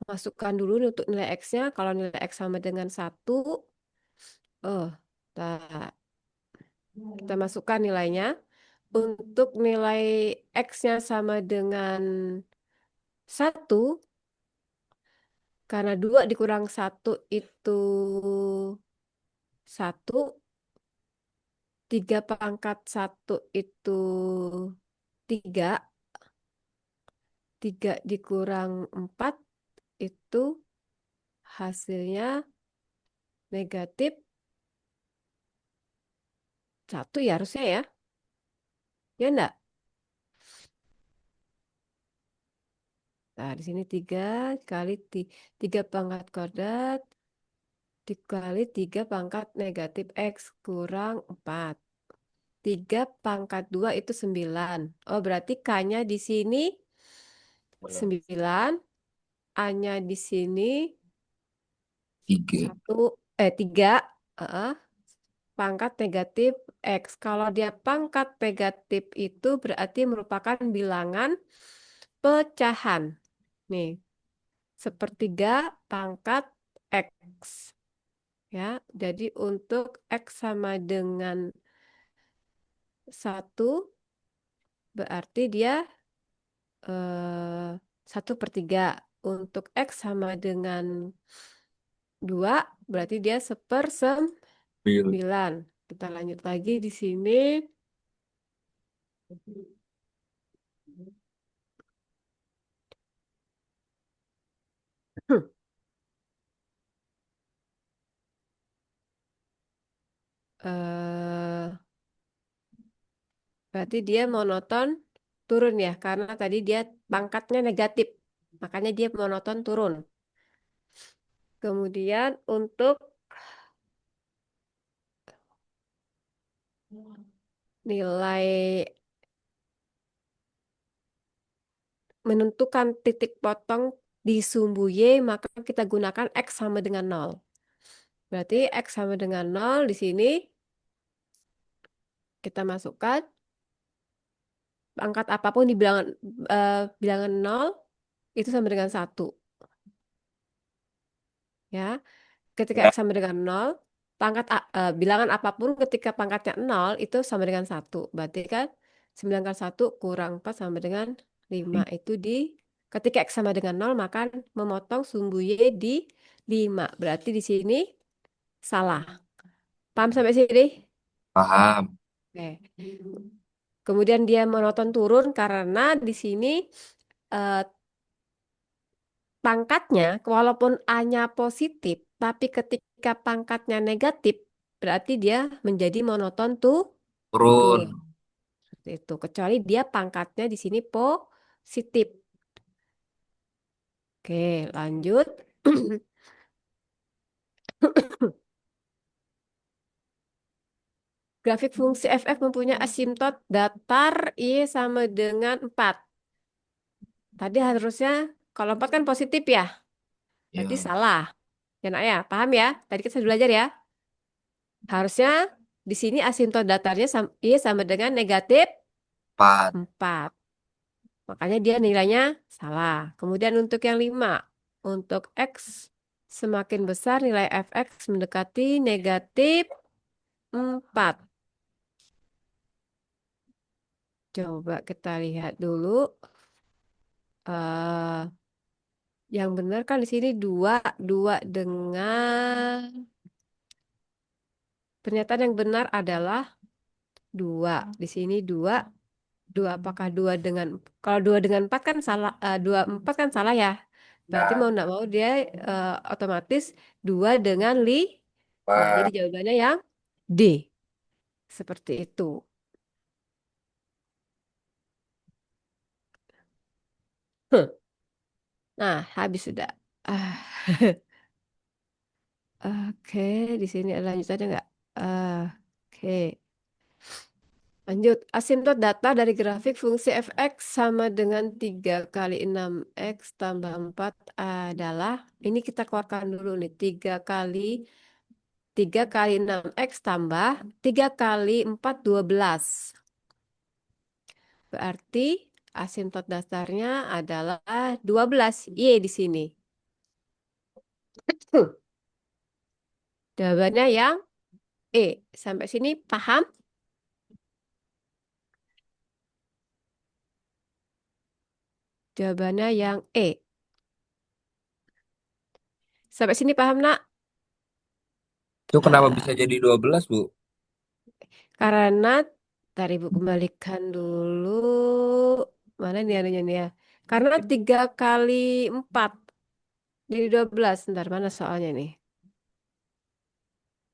[SPEAKER 1] Masukkan dulu nih untuk nilai X-nya. Kalau nilai X sama dengan 1, oh, kita masukkan nilainya. Untuk nilai X-nya sama dengan 1, karena 2 dikurang 1 itu 1, 3 pangkat 1 itu 3, 3 dikurang 4 itu hasilnya negatif 1 ya harusnya ya. Ya enggak? Nah, di sini 3 kali 3 pangkat kuadrat dikali 3 pangkat negatif X kurang 4. 3 pangkat 2 itu 9. Oh, berarti K-nya di sini 9, A-nya di sini
[SPEAKER 4] 3.
[SPEAKER 1] 3, pangkat negatif X. Kalau dia pangkat negatif itu berarti merupakan bilangan pecahan. Nih, sepertiga pangkat X. Ya, jadi untuk X sama dengan 1 berarti dia 1/3. untuk X sama dengan 2, berarti dia 1/9. Kita lanjut lagi di sini. Eh, Berarti dia monoton turun ya, karena tadi dia pangkatnya negatif. Makanya dia monoton turun. Kemudian untuk nilai menentukan titik potong di sumbu Y, maka kita gunakan X sama dengan 0. Berarti X sama dengan 0 di sini kita masukkan angkat apapun di bilangan 0 itu sama dengan 1. Ya, ketika
[SPEAKER 4] Ya.
[SPEAKER 1] X sama dengan 0, bilangan apapun ketika pangkatnya 0 itu sama dengan 1. Berarti kan 9 kali 1 kurang 4 sama dengan 5. Itu ketika X sama dengan 0 maka memotong sumbu Y di 5. Berarti di sini salah. Paham sampai sini?
[SPEAKER 4] Paham.
[SPEAKER 1] Oke. Kemudian dia monoton turun karena di sini eh, pangkatnya walaupun A-nya positif, tapi ketika pangkatnya negatif, berarti dia menjadi monoton
[SPEAKER 4] Turun.
[SPEAKER 1] turun. Seperti itu. Kecuali dia pangkatnya di sini positif. Oke, lanjut. Grafik fungsi fx mempunyai asimtot datar Y sama dengan 4. Tadi harusnya kalau 4 kan positif ya. Berarti
[SPEAKER 4] Ya.
[SPEAKER 1] salah. Ya nak ya, paham ya? Tadi kita sudah belajar ya. Harusnya di sini asimtot datarnya Y sama dengan negatif
[SPEAKER 4] 4.
[SPEAKER 1] 4. Makanya dia nilainya salah. Kemudian untuk yang 5. Untuk X semakin besar nilai fx mendekati negatif 4. Coba kita lihat dulu. eh yang benar kan di sini 2. 2 dengan... Pernyataan yang benar adalah 2. Di sini 2. 2 apakah 2 dengan... Kalau 2 dengan 4 kan salah. 2, 4 kan salah ya. Berarti mau nggak mau dia otomatis 2 dengan 5. Jadi
[SPEAKER 4] 4.
[SPEAKER 1] jawabannya yang D. Seperti itu. Huh. Nah, habis sudah. Ah. Oke, di sini ada lanjutannya nggak? Oke. Lanjut, asimtot data dari grafik fungsi fx sama dengan 3 kali 6x tambah 4 adalah, ini kita keluarkan dulu nih, 3 kali 6x tambah 3 kali 4, 12. Berarti asimtot dasarnya adalah 12, Y di sini. Jawabannya yang E. Sampai sini paham? Jawabannya yang E. Sampai sini paham, nak?
[SPEAKER 4] Itu kenapa bisa
[SPEAKER 1] Ah,
[SPEAKER 4] jadi 12, Bu?
[SPEAKER 1] karena tadi Bu kembalikan dulu. Mana nih anunya nih ya? Karena 3 kali 4 jadi 12. Ntar mana soalnya nih?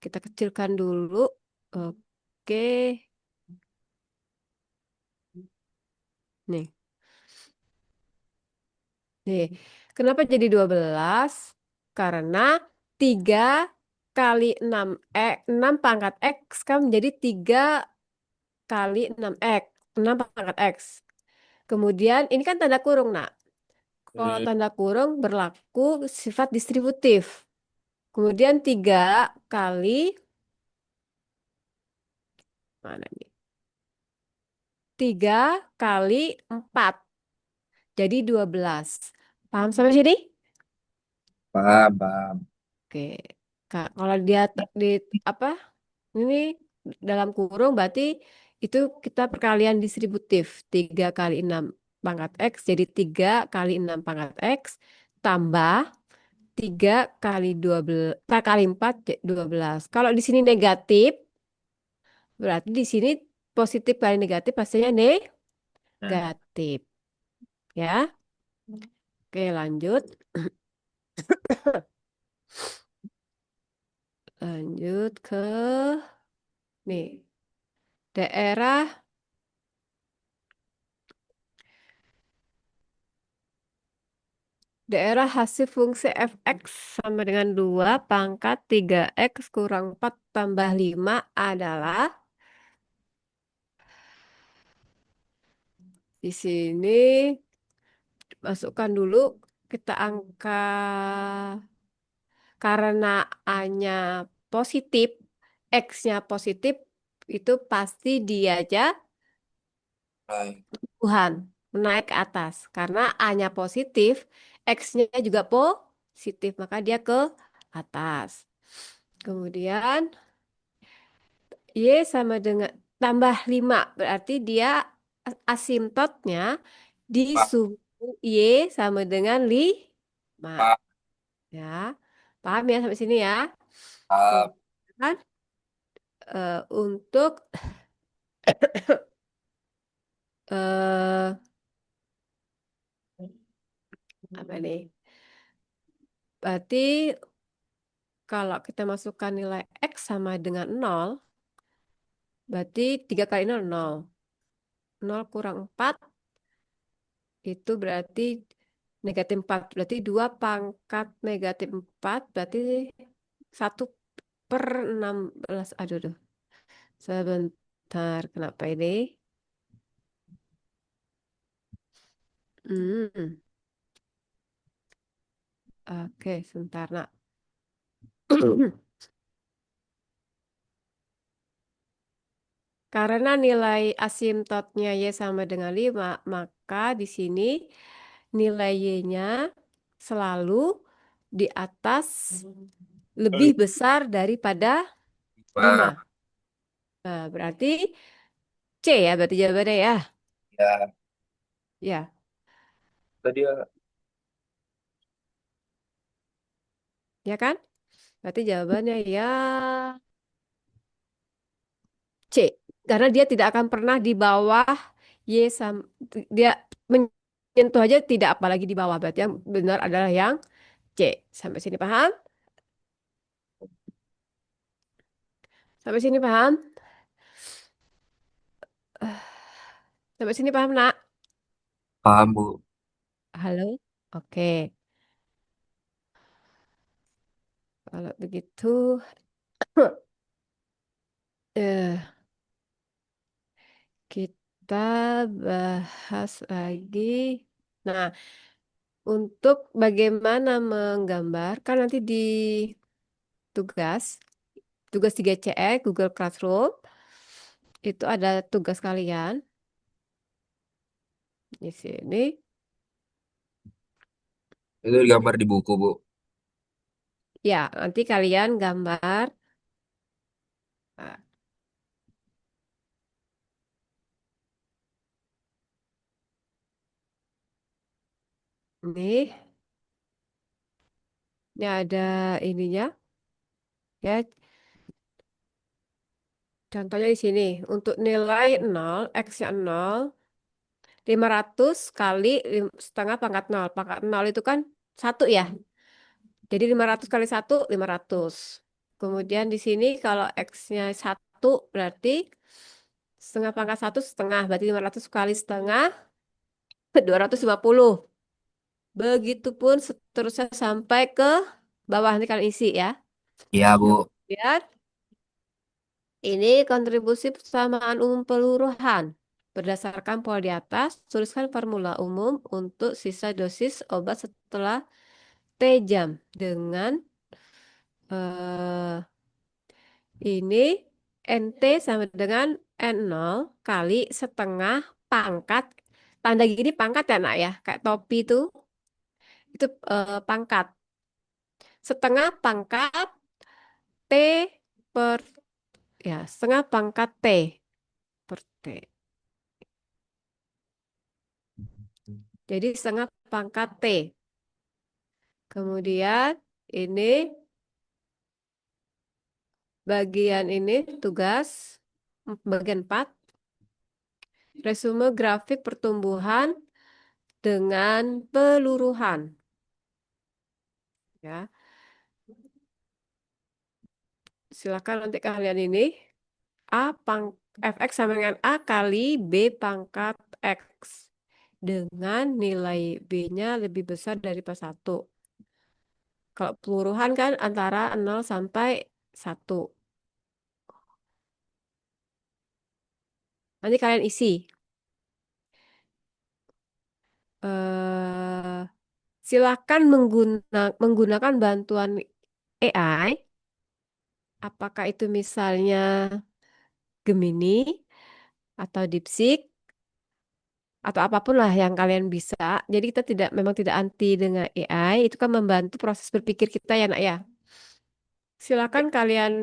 [SPEAKER 1] Kita kecilkan dulu. Oke. Nih. Nih. Kenapa jadi 12? Karena 3 kali 6 6 pangkat X kan menjadi 3 kali 6x. 6 pangkat X. Kemudian ini kan tanda kurung, nak. Kalau
[SPEAKER 4] Hmm.
[SPEAKER 1] tanda kurung berlaku sifat distributif. Kemudian 3 kali, mana nih? 3 kali 4. Jadi 12. Paham sampai sini?
[SPEAKER 4] Paham, paham.
[SPEAKER 1] Oke. Kalau dia di apa? Ini dalam kurung berarti itu kita perkalian distributif. 3 kali 6 pangkat X jadi 3 kali 6 pangkat X tambah 3 kali 12, kali 4, 12. Kalau di sini negatif, berarti di sini positif kali negatif pastinya
[SPEAKER 4] Nah,
[SPEAKER 1] negatif. Ya, oke lanjut. Lanjut ke nih, daerah daerah hasil fungsi fx sama dengan 2 pangkat 3x kurang 4 tambah 5 adalah di sini masukkan dulu kita angka karena A-nya positif, X-nya positif itu pasti dia aja
[SPEAKER 4] baik.
[SPEAKER 1] Tuhan menaik ke atas karena A-nya positif, X-nya juga positif maka dia ke atas. Kemudian Y sama dengan tambah 5 berarti dia asimptotnya di
[SPEAKER 4] Pak,
[SPEAKER 1] suhu Y sama dengan 5.
[SPEAKER 4] Pak,
[SPEAKER 1] Ya, paham ya sampai sini ya.
[SPEAKER 4] Pak,
[SPEAKER 1] Kemudian untuk eh, apa nih? Berarti kalau kita masukkan nilai X sama dengan 0, berarti 3 kali 0, 0. 0 kurang 4 itu berarti negatif 4. Berarti 2 pangkat negatif 4 berarti 1/16. Aduh, aduh. Sebentar, kenapa ini? Hmm, oke, sebentar, nak. Karena nilai asimptotnya Y sama dengan 5, maka di sini nilai Y-nya selalu di atas lebih besar daripada
[SPEAKER 4] Pak.
[SPEAKER 1] 5. Nah, berarti C ya, berarti jawabannya ya.
[SPEAKER 4] Ya,
[SPEAKER 1] Ya,
[SPEAKER 4] tadi ya.
[SPEAKER 1] ya kan? Berarti jawabannya ya C. Karena dia tidak akan pernah di bawah Y sama dia menyentuh aja tidak apalagi di bawah. Berarti yang benar adalah yang C. Sampai sini paham? Sampai sini paham? Eh, Sampai sini paham, Nak?
[SPEAKER 4] Paham, Bu.
[SPEAKER 1] Halo? Oke. Kalau begitu, eh, kita bahas lagi. Nah, untuk bagaimana menggambar, kan nanti di tugas, tugas 3CE, Google Classroom, itu ada tugas kalian di sini.
[SPEAKER 4] Itu digambar di buku, Bu.
[SPEAKER 1] Ya, nanti kalian gambar. Nah, ini ada ininya, ya. Contohnya di sini, untuk nilai 0, X-nya 0, 500 kali setengah pangkat 0. Pangkat 0 itu kan 1 ya. Jadi 500 kali 1, 500. Kemudian di sini kalau X-nya 1 berarti setengah pangkat 1 setengah. Berarti 500 kali setengah, 250. Begitupun seterusnya sampai ke bawah nanti kalian isi ya.
[SPEAKER 4] Iya, Bu.
[SPEAKER 1] Kemudian ini kontribusi persamaan umum peluruhan. Berdasarkan pola di atas, tuliskan formula umum untuk sisa dosis obat setelah T jam dengan eh, ini NT sama dengan N0 kali setengah pangkat. Tanda gini pangkat ya nak ya, kayak topi itu pangkat. Setengah pangkat T per, ya setengah pangkat T per T. Jadi setengah pangkat T. Kemudian ini bagian ini tugas bagian 4. Resume grafik pertumbuhan dengan peluruhan. Ya, silakan nanti kalian ini fx sama dengan A kali B pangkat X dengan nilai B-nya lebih besar dari plus 1. Kalau peluruhan kan antara 0 sampai 1. Nanti kalian isi. Eh, silakan menggunakan bantuan AI. Apakah itu misalnya Gemini atau DeepSeek atau apapun lah yang kalian bisa. Jadi kita memang tidak anti dengan AI, itu kan membantu proses berpikir kita ya nak ya. Silakan kalian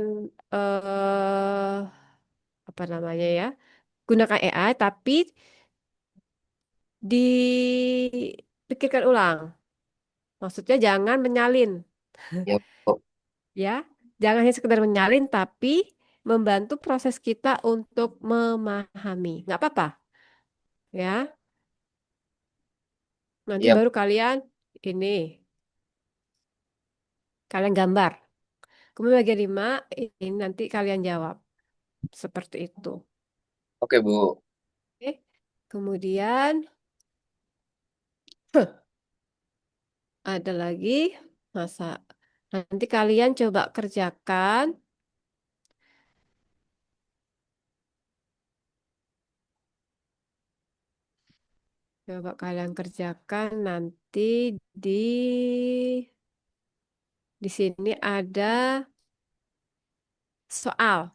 [SPEAKER 1] eh apa namanya ya, gunakan AI tapi dipikirkan ulang. Maksudnya jangan menyalin
[SPEAKER 4] Ya, Bu.
[SPEAKER 1] ya. Jangan hanya sekedar menyalin tapi membantu proses kita untuk memahami. Nggak apa-apa ya. Nanti
[SPEAKER 4] Iya,
[SPEAKER 1] baru ini kalian gambar. Kemudian bagian 5 ini nanti kalian jawab. Seperti itu.
[SPEAKER 4] oke Bu.
[SPEAKER 1] Oke. Kemudian ada lagi masa. Nanti kalian coba kerjakan. Coba kalian kerjakan nanti di di sini ada soal.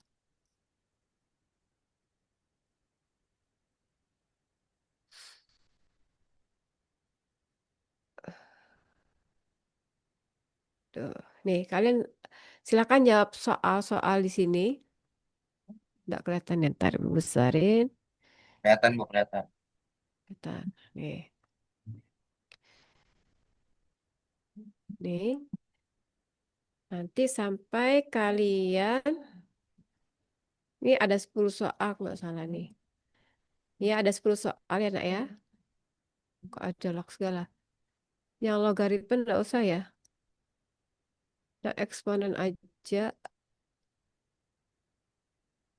[SPEAKER 1] Tuh. Nih, kalian silakan jawab soal-soal di sini. Nggak kelihatan ya, ntar besarin.
[SPEAKER 4] Kelihatan Bu, kelihatan.
[SPEAKER 1] Kita, nih, nih. Nanti sampai kalian, ini ada 10 soal nggak salah nih. Ya, ada 10 soal ya nak ya. Kok ada log segala. Yang logaritma nggak usah ya. Yang eksponen aja.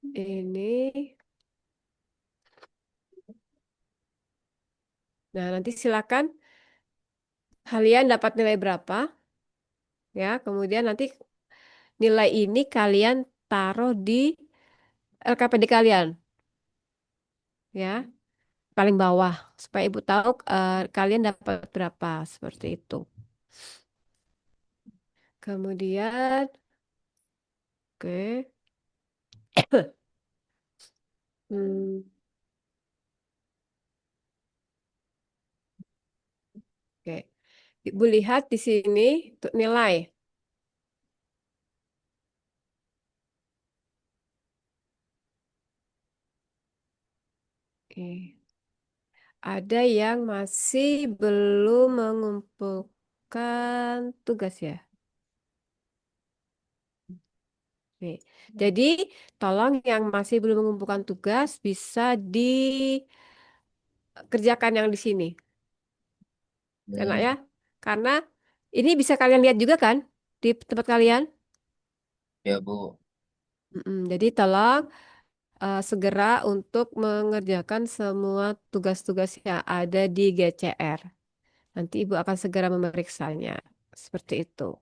[SPEAKER 1] Ini. Nah, nanti silakan kalian dapat nilai berapa. Ya, kemudian nanti nilai ini kalian taruh di LKPD kalian. Ya, paling bawah. Supaya ibu tahu kalian dapat berapa. Seperti itu. Kemudian, oke. Hmm, oke. Ibu lihat di sini untuk nilai. Oke. Ada yang masih belum mengumpulkan tugas ya. Oke. Jadi tolong yang masih belum mengumpulkan tugas bisa dikerjakan yang di sini. Enak ya?
[SPEAKER 4] Hmm,
[SPEAKER 1] Karena ini bisa kalian lihat juga kan di tempat kalian.
[SPEAKER 4] ya Bu.
[SPEAKER 1] Jadi tolong segera untuk mengerjakan semua tugas-tugas yang ada di GCR. Nanti Ibu akan segera memeriksanya. Seperti itu.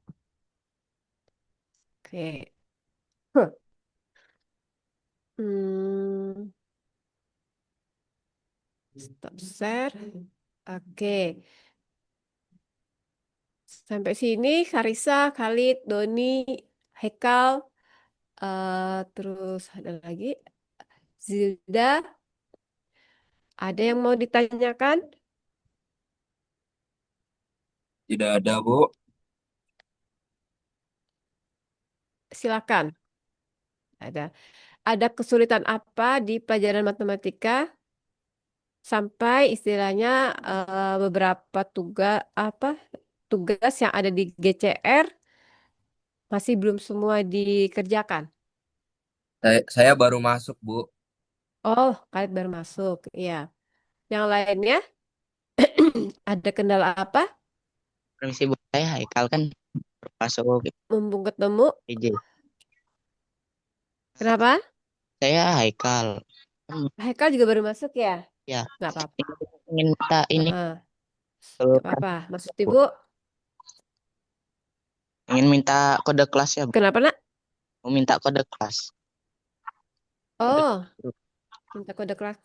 [SPEAKER 1] Oke. Huh. Hmm, stop share. Oke. Sampai sini Karisa, Khalid, Doni, Hekal, terus ada lagi Zilda. Ada yang mau ditanyakan?
[SPEAKER 4] Tidak ada Bu.
[SPEAKER 1] Silakan. Ada. Ada kesulitan apa di pelajaran matematika sampai istilahnya beberapa tugas apa? tugas yang ada di GCR masih belum semua dikerjakan.
[SPEAKER 4] Saya baru masuk, Bu.
[SPEAKER 1] Oh, kalian baru masuk. Iya. Yang lainnya ada kendala apa?
[SPEAKER 5] Permisi Bu, saya Haikal kan masuk
[SPEAKER 1] Mumpung ketemu.
[SPEAKER 5] PJ.
[SPEAKER 1] Kenapa?
[SPEAKER 5] Saya Haikal.
[SPEAKER 1] Haikal juga baru masuk ya?
[SPEAKER 5] Ya,
[SPEAKER 1] Nggak apa-apa.
[SPEAKER 5] ingin minta ini
[SPEAKER 1] Heeh,
[SPEAKER 5] ke
[SPEAKER 1] nggak apa-apa. Maksud Ibu,
[SPEAKER 5] ingin minta kode kelas ya, Bu.
[SPEAKER 1] kenapa nak?
[SPEAKER 5] Mau minta kode kelas. Kode
[SPEAKER 1] Oh,
[SPEAKER 5] grup.
[SPEAKER 1] minta kode kelas.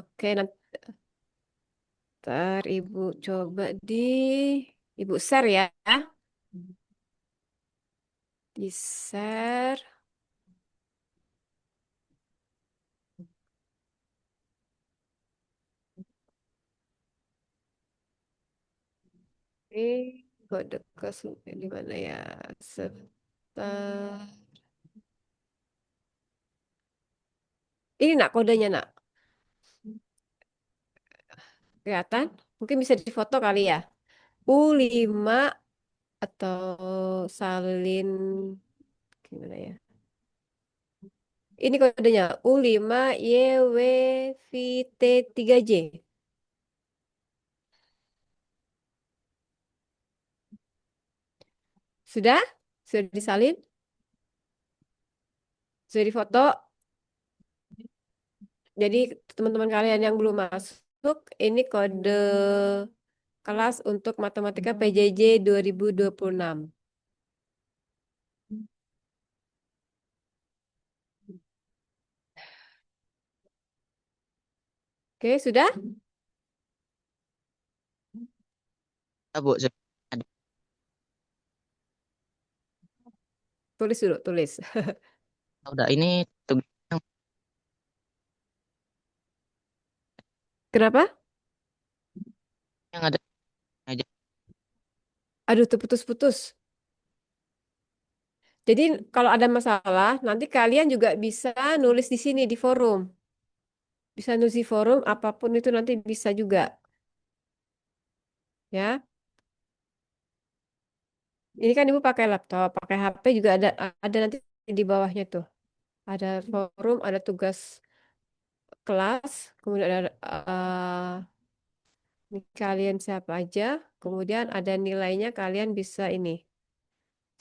[SPEAKER 1] Oke, nanti ntar Ibu coba Ibu share ya. Di share. Oke, kode kelas di mana ya? Sebentar. Ini nak kodenya nak. Kelihatan? Mungkin bisa difoto kali ya. U5 atau salin gimana ya? Ini kodenya U5YWVT3J. Sudah? Sudah disalin? Sudah difoto? Jadi teman-teman kalian yang belum masuk, ini kode kelas untuk Matematika PJJ 2026. Oke, sudah?
[SPEAKER 5] Ya, Bu, sudah ada.
[SPEAKER 1] Tulis dulu, tulis.
[SPEAKER 5] Udah ini tugas
[SPEAKER 1] Kenapa?
[SPEAKER 5] yang ada aja.
[SPEAKER 1] Aduh, terputus-putus. Jadi kalau ada masalah, nanti kalian juga bisa nulis di sini di forum. Bisa nulis di forum, apapun itu nanti bisa juga. Ya, ini kan ibu pakai laptop, pakai HP juga ada nanti di bawahnya tuh. Ada forum, ada tugas kelas, kemudian ada ini kalian siapa aja, kemudian ada nilainya kalian bisa ini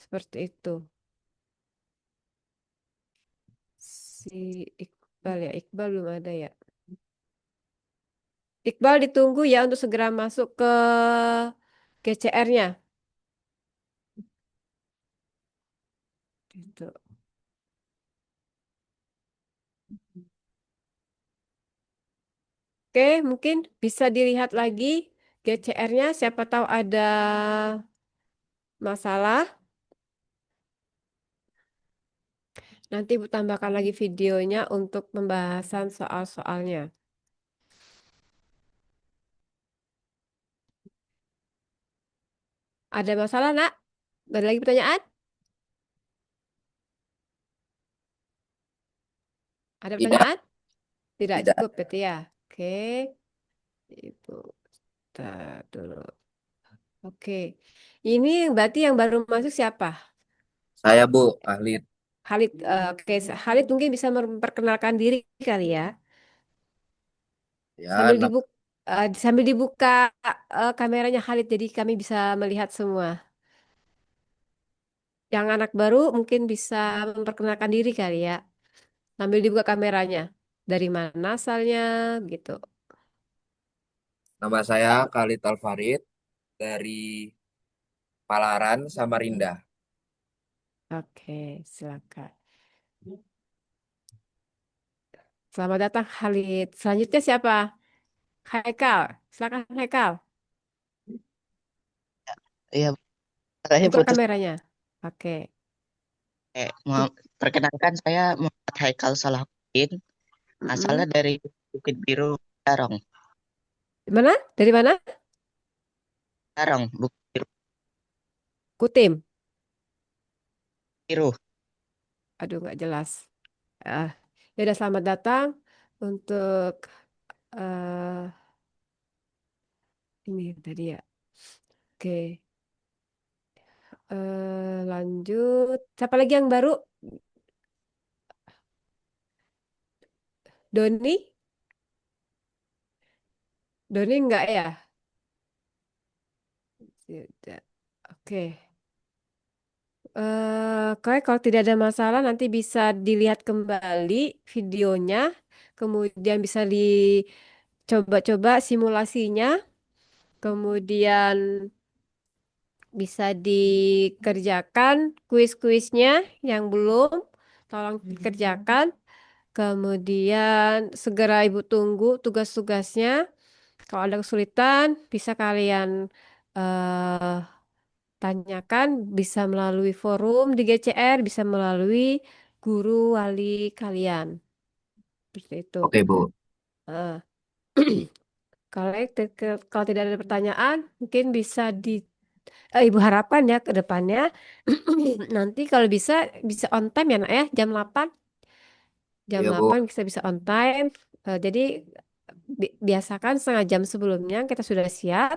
[SPEAKER 1] seperti itu. Si Iqbal ya, Iqbal belum ada ya. Iqbal ditunggu ya untuk segera masuk ke GCR-nya. Gitu. Oke, mungkin bisa dilihat lagi GCR-nya. Siapa tahu ada masalah. Nanti Ibu tambahkan lagi videonya untuk pembahasan soal-soalnya. Ada masalah, Nak? Ada lagi pertanyaan? Ada
[SPEAKER 4] Tidak,
[SPEAKER 1] pertanyaan? Tidak
[SPEAKER 4] tidak.
[SPEAKER 1] cukup berarti ya. Oke, Ibu tar dulu. Oke, ini berarti yang baru masuk siapa?
[SPEAKER 4] Saya, Bu, ahli.
[SPEAKER 1] Khalid. Oke, Khalid mungkin bisa memperkenalkan diri kali ya.
[SPEAKER 4] Ya,
[SPEAKER 1] Sambil dibuka, sambil dibuka kameranya Khalid, jadi kami bisa melihat semua. Yang anak baru mungkin bisa memperkenalkan diri kali ya. Sambil dibuka kameranya. Dari mana asalnya gitu.
[SPEAKER 4] nama saya Khalid Alfarid dari Palaran, Samarinda.
[SPEAKER 1] Oke, silakan. Selamat datang Khalid. Selanjutnya siapa? Haikal. Silakan Haikal.
[SPEAKER 5] Iya, saya
[SPEAKER 1] Buka
[SPEAKER 5] putus.
[SPEAKER 1] kameranya. Oke.
[SPEAKER 5] Mau perkenalkan saya Muhammad Haikal Salahuddin, asalnya
[SPEAKER 1] Mm-mm.
[SPEAKER 5] dari Bukit Biru, Darong.
[SPEAKER 1] Di mana? Dari mana?
[SPEAKER 5] Darong, Bukit Biru.
[SPEAKER 1] Kutim.
[SPEAKER 5] Biru.
[SPEAKER 1] Aduh, nggak jelas. Ah, ya udah selamat datang untuk ini tadi ya. Oke. Lanjut. Siapa lagi yang baru? Doni? Doni enggak ya? Tidak. Oke. Kalau tidak ada masalah nanti bisa dilihat kembali videonya, kemudian bisa dicoba-coba simulasinya, kemudian bisa dikerjakan kuis-kuisnya yang belum, tolong dikerjakan. Kemudian segera Ibu tunggu tugas-tugasnya. Kalau ada kesulitan, bisa kalian eh, tanyakan, bisa melalui forum di GCR, bisa melalui guru wali kalian. Seperti itu.
[SPEAKER 4] Oke, Bu.
[SPEAKER 1] Eh, kalau tidak ada pertanyaan, mungkin bisa Ibu harapkan ya ke depannya nanti kalau bisa on time ya Nak ya, jam 8. Jam
[SPEAKER 4] Iya, Bu.
[SPEAKER 1] 8 bisa bisa on time. Jadi biasakan setengah jam sebelumnya kita sudah siap.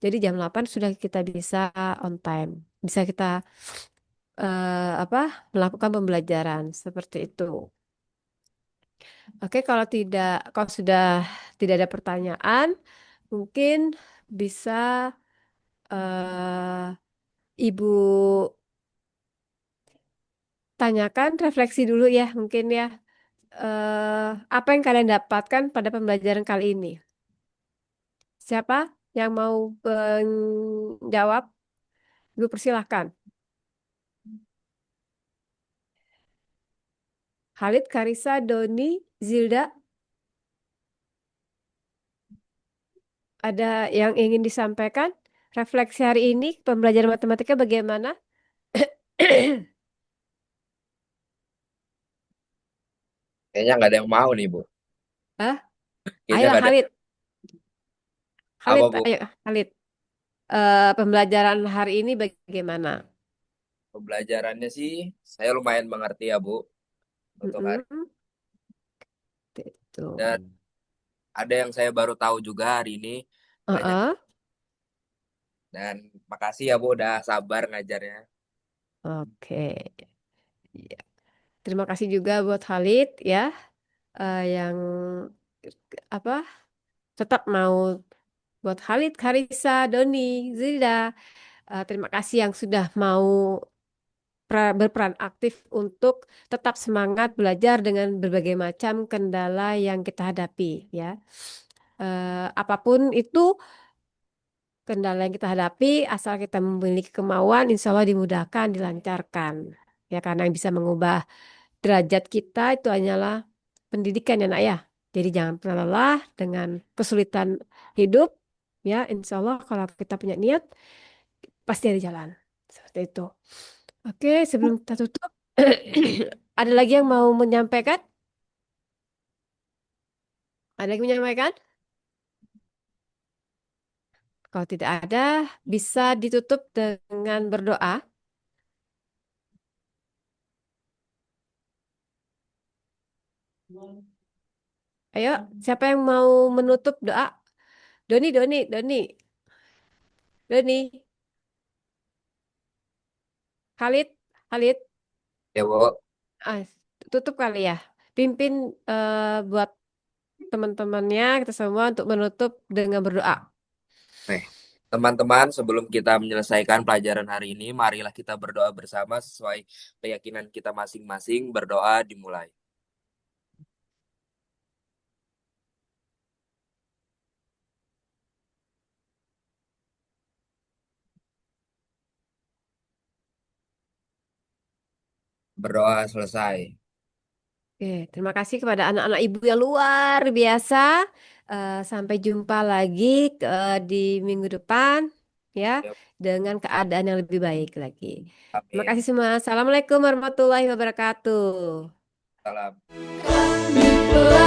[SPEAKER 1] Jadi jam 8 sudah kita bisa on time. Bisa kita apa melakukan pembelajaran seperti itu. Oke, kalau sudah tidak ada pertanyaan, mungkin bisa eh, Ibu tanyakan refleksi dulu ya, mungkin ya. Apa yang kalian dapatkan pada pembelajaran kali ini? Siapa yang mau menjawab? Ibu persilahkan. Khalid, Karisa, Doni, Zilda, ada yang ingin disampaikan? Refleksi hari ini pembelajaran matematika bagaimana?
[SPEAKER 4] Kayaknya nggak ada yang mau nih, Bu.
[SPEAKER 1] Hah?
[SPEAKER 4] Kayaknya
[SPEAKER 1] Ayolah
[SPEAKER 4] nggak ada.
[SPEAKER 1] Khalid,
[SPEAKER 4] Apa,
[SPEAKER 1] Khalid,
[SPEAKER 4] Bu?
[SPEAKER 1] ayo Khalid. Pembelajaran hari ini bagaimana?
[SPEAKER 4] Pembelajarannya sih saya lumayan mengerti ya, Bu, untuk hari.
[SPEAKER 1] Mm-mm. Itu.
[SPEAKER 4] Dan ada yang saya baru tahu juga hari ini. Banyak.
[SPEAKER 1] Heeh.
[SPEAKER 4] Dan makasih ya, Bu, udah sabar ngajarnya.
[SPEAKER 1] Oke. Iya. Terima kasih juga buat Khalid ya, yang apa tetap mau buat Khalid, Karisa, Doni, Zilda. Terima kasih yang sudah mau berperan aktif untuk tetap semangat belajar dengan berbagai macam kendala yang kita hadapi ya. Apapun itu kendala yang kita hadapi, asal kita memiliki kemauan, insya Allah dimudahkan, dilancarkan. Ya, karena yang bisa mengubah derajat kita itu hanyalah pendidikan ya nak ya. Jadi jangan pernah lelah dengan kesulitan hidup. Ya, insya Allah kalau kita punya niat, pasti ada jalan. Seperti itu. Oke, sebelum kita tutup, ada lagi yang mau menyampaikan? Ada yang menyampaikan? Kalau tidak ada, bisa ditutup dengan berdoa. Ayo, siapa yang mau menutup doa? Doni, Doni, Doni, Doni, Khalid, Khalid,
[SPEAKER 4] Ya, Bu.
[SPEAKER 1] ah, tutup kali ya. Pimpin buat teman-temannya kita semua untuk menutup dengan berdoa.
[SPEAKER 4] Nih, teman-teman, sebelum kita menyelesaikan pelajaran hari ini, marilah kita berdoa bersama sesuai keyakinan kita masing-masing. Berdoa dimulai. Berdoa selesai.
[SPEAKER 1] Oke, terima kasih kepada anak-anak ibu yang luar biasa. Sampai jumpa lagi di minggu depan ya
[SPEAKER 4] Ya,
[SPEAKER 1] dengan keadaan yang lebih baik lagi. Terima
[SPEAKER 4] amin.
[SPEAKER 1] kasih semua. Assalamualaikum warahmatullahi wabarakatuh.
[SPEAKER 4] Salam.
[SPEAKER 1] Kami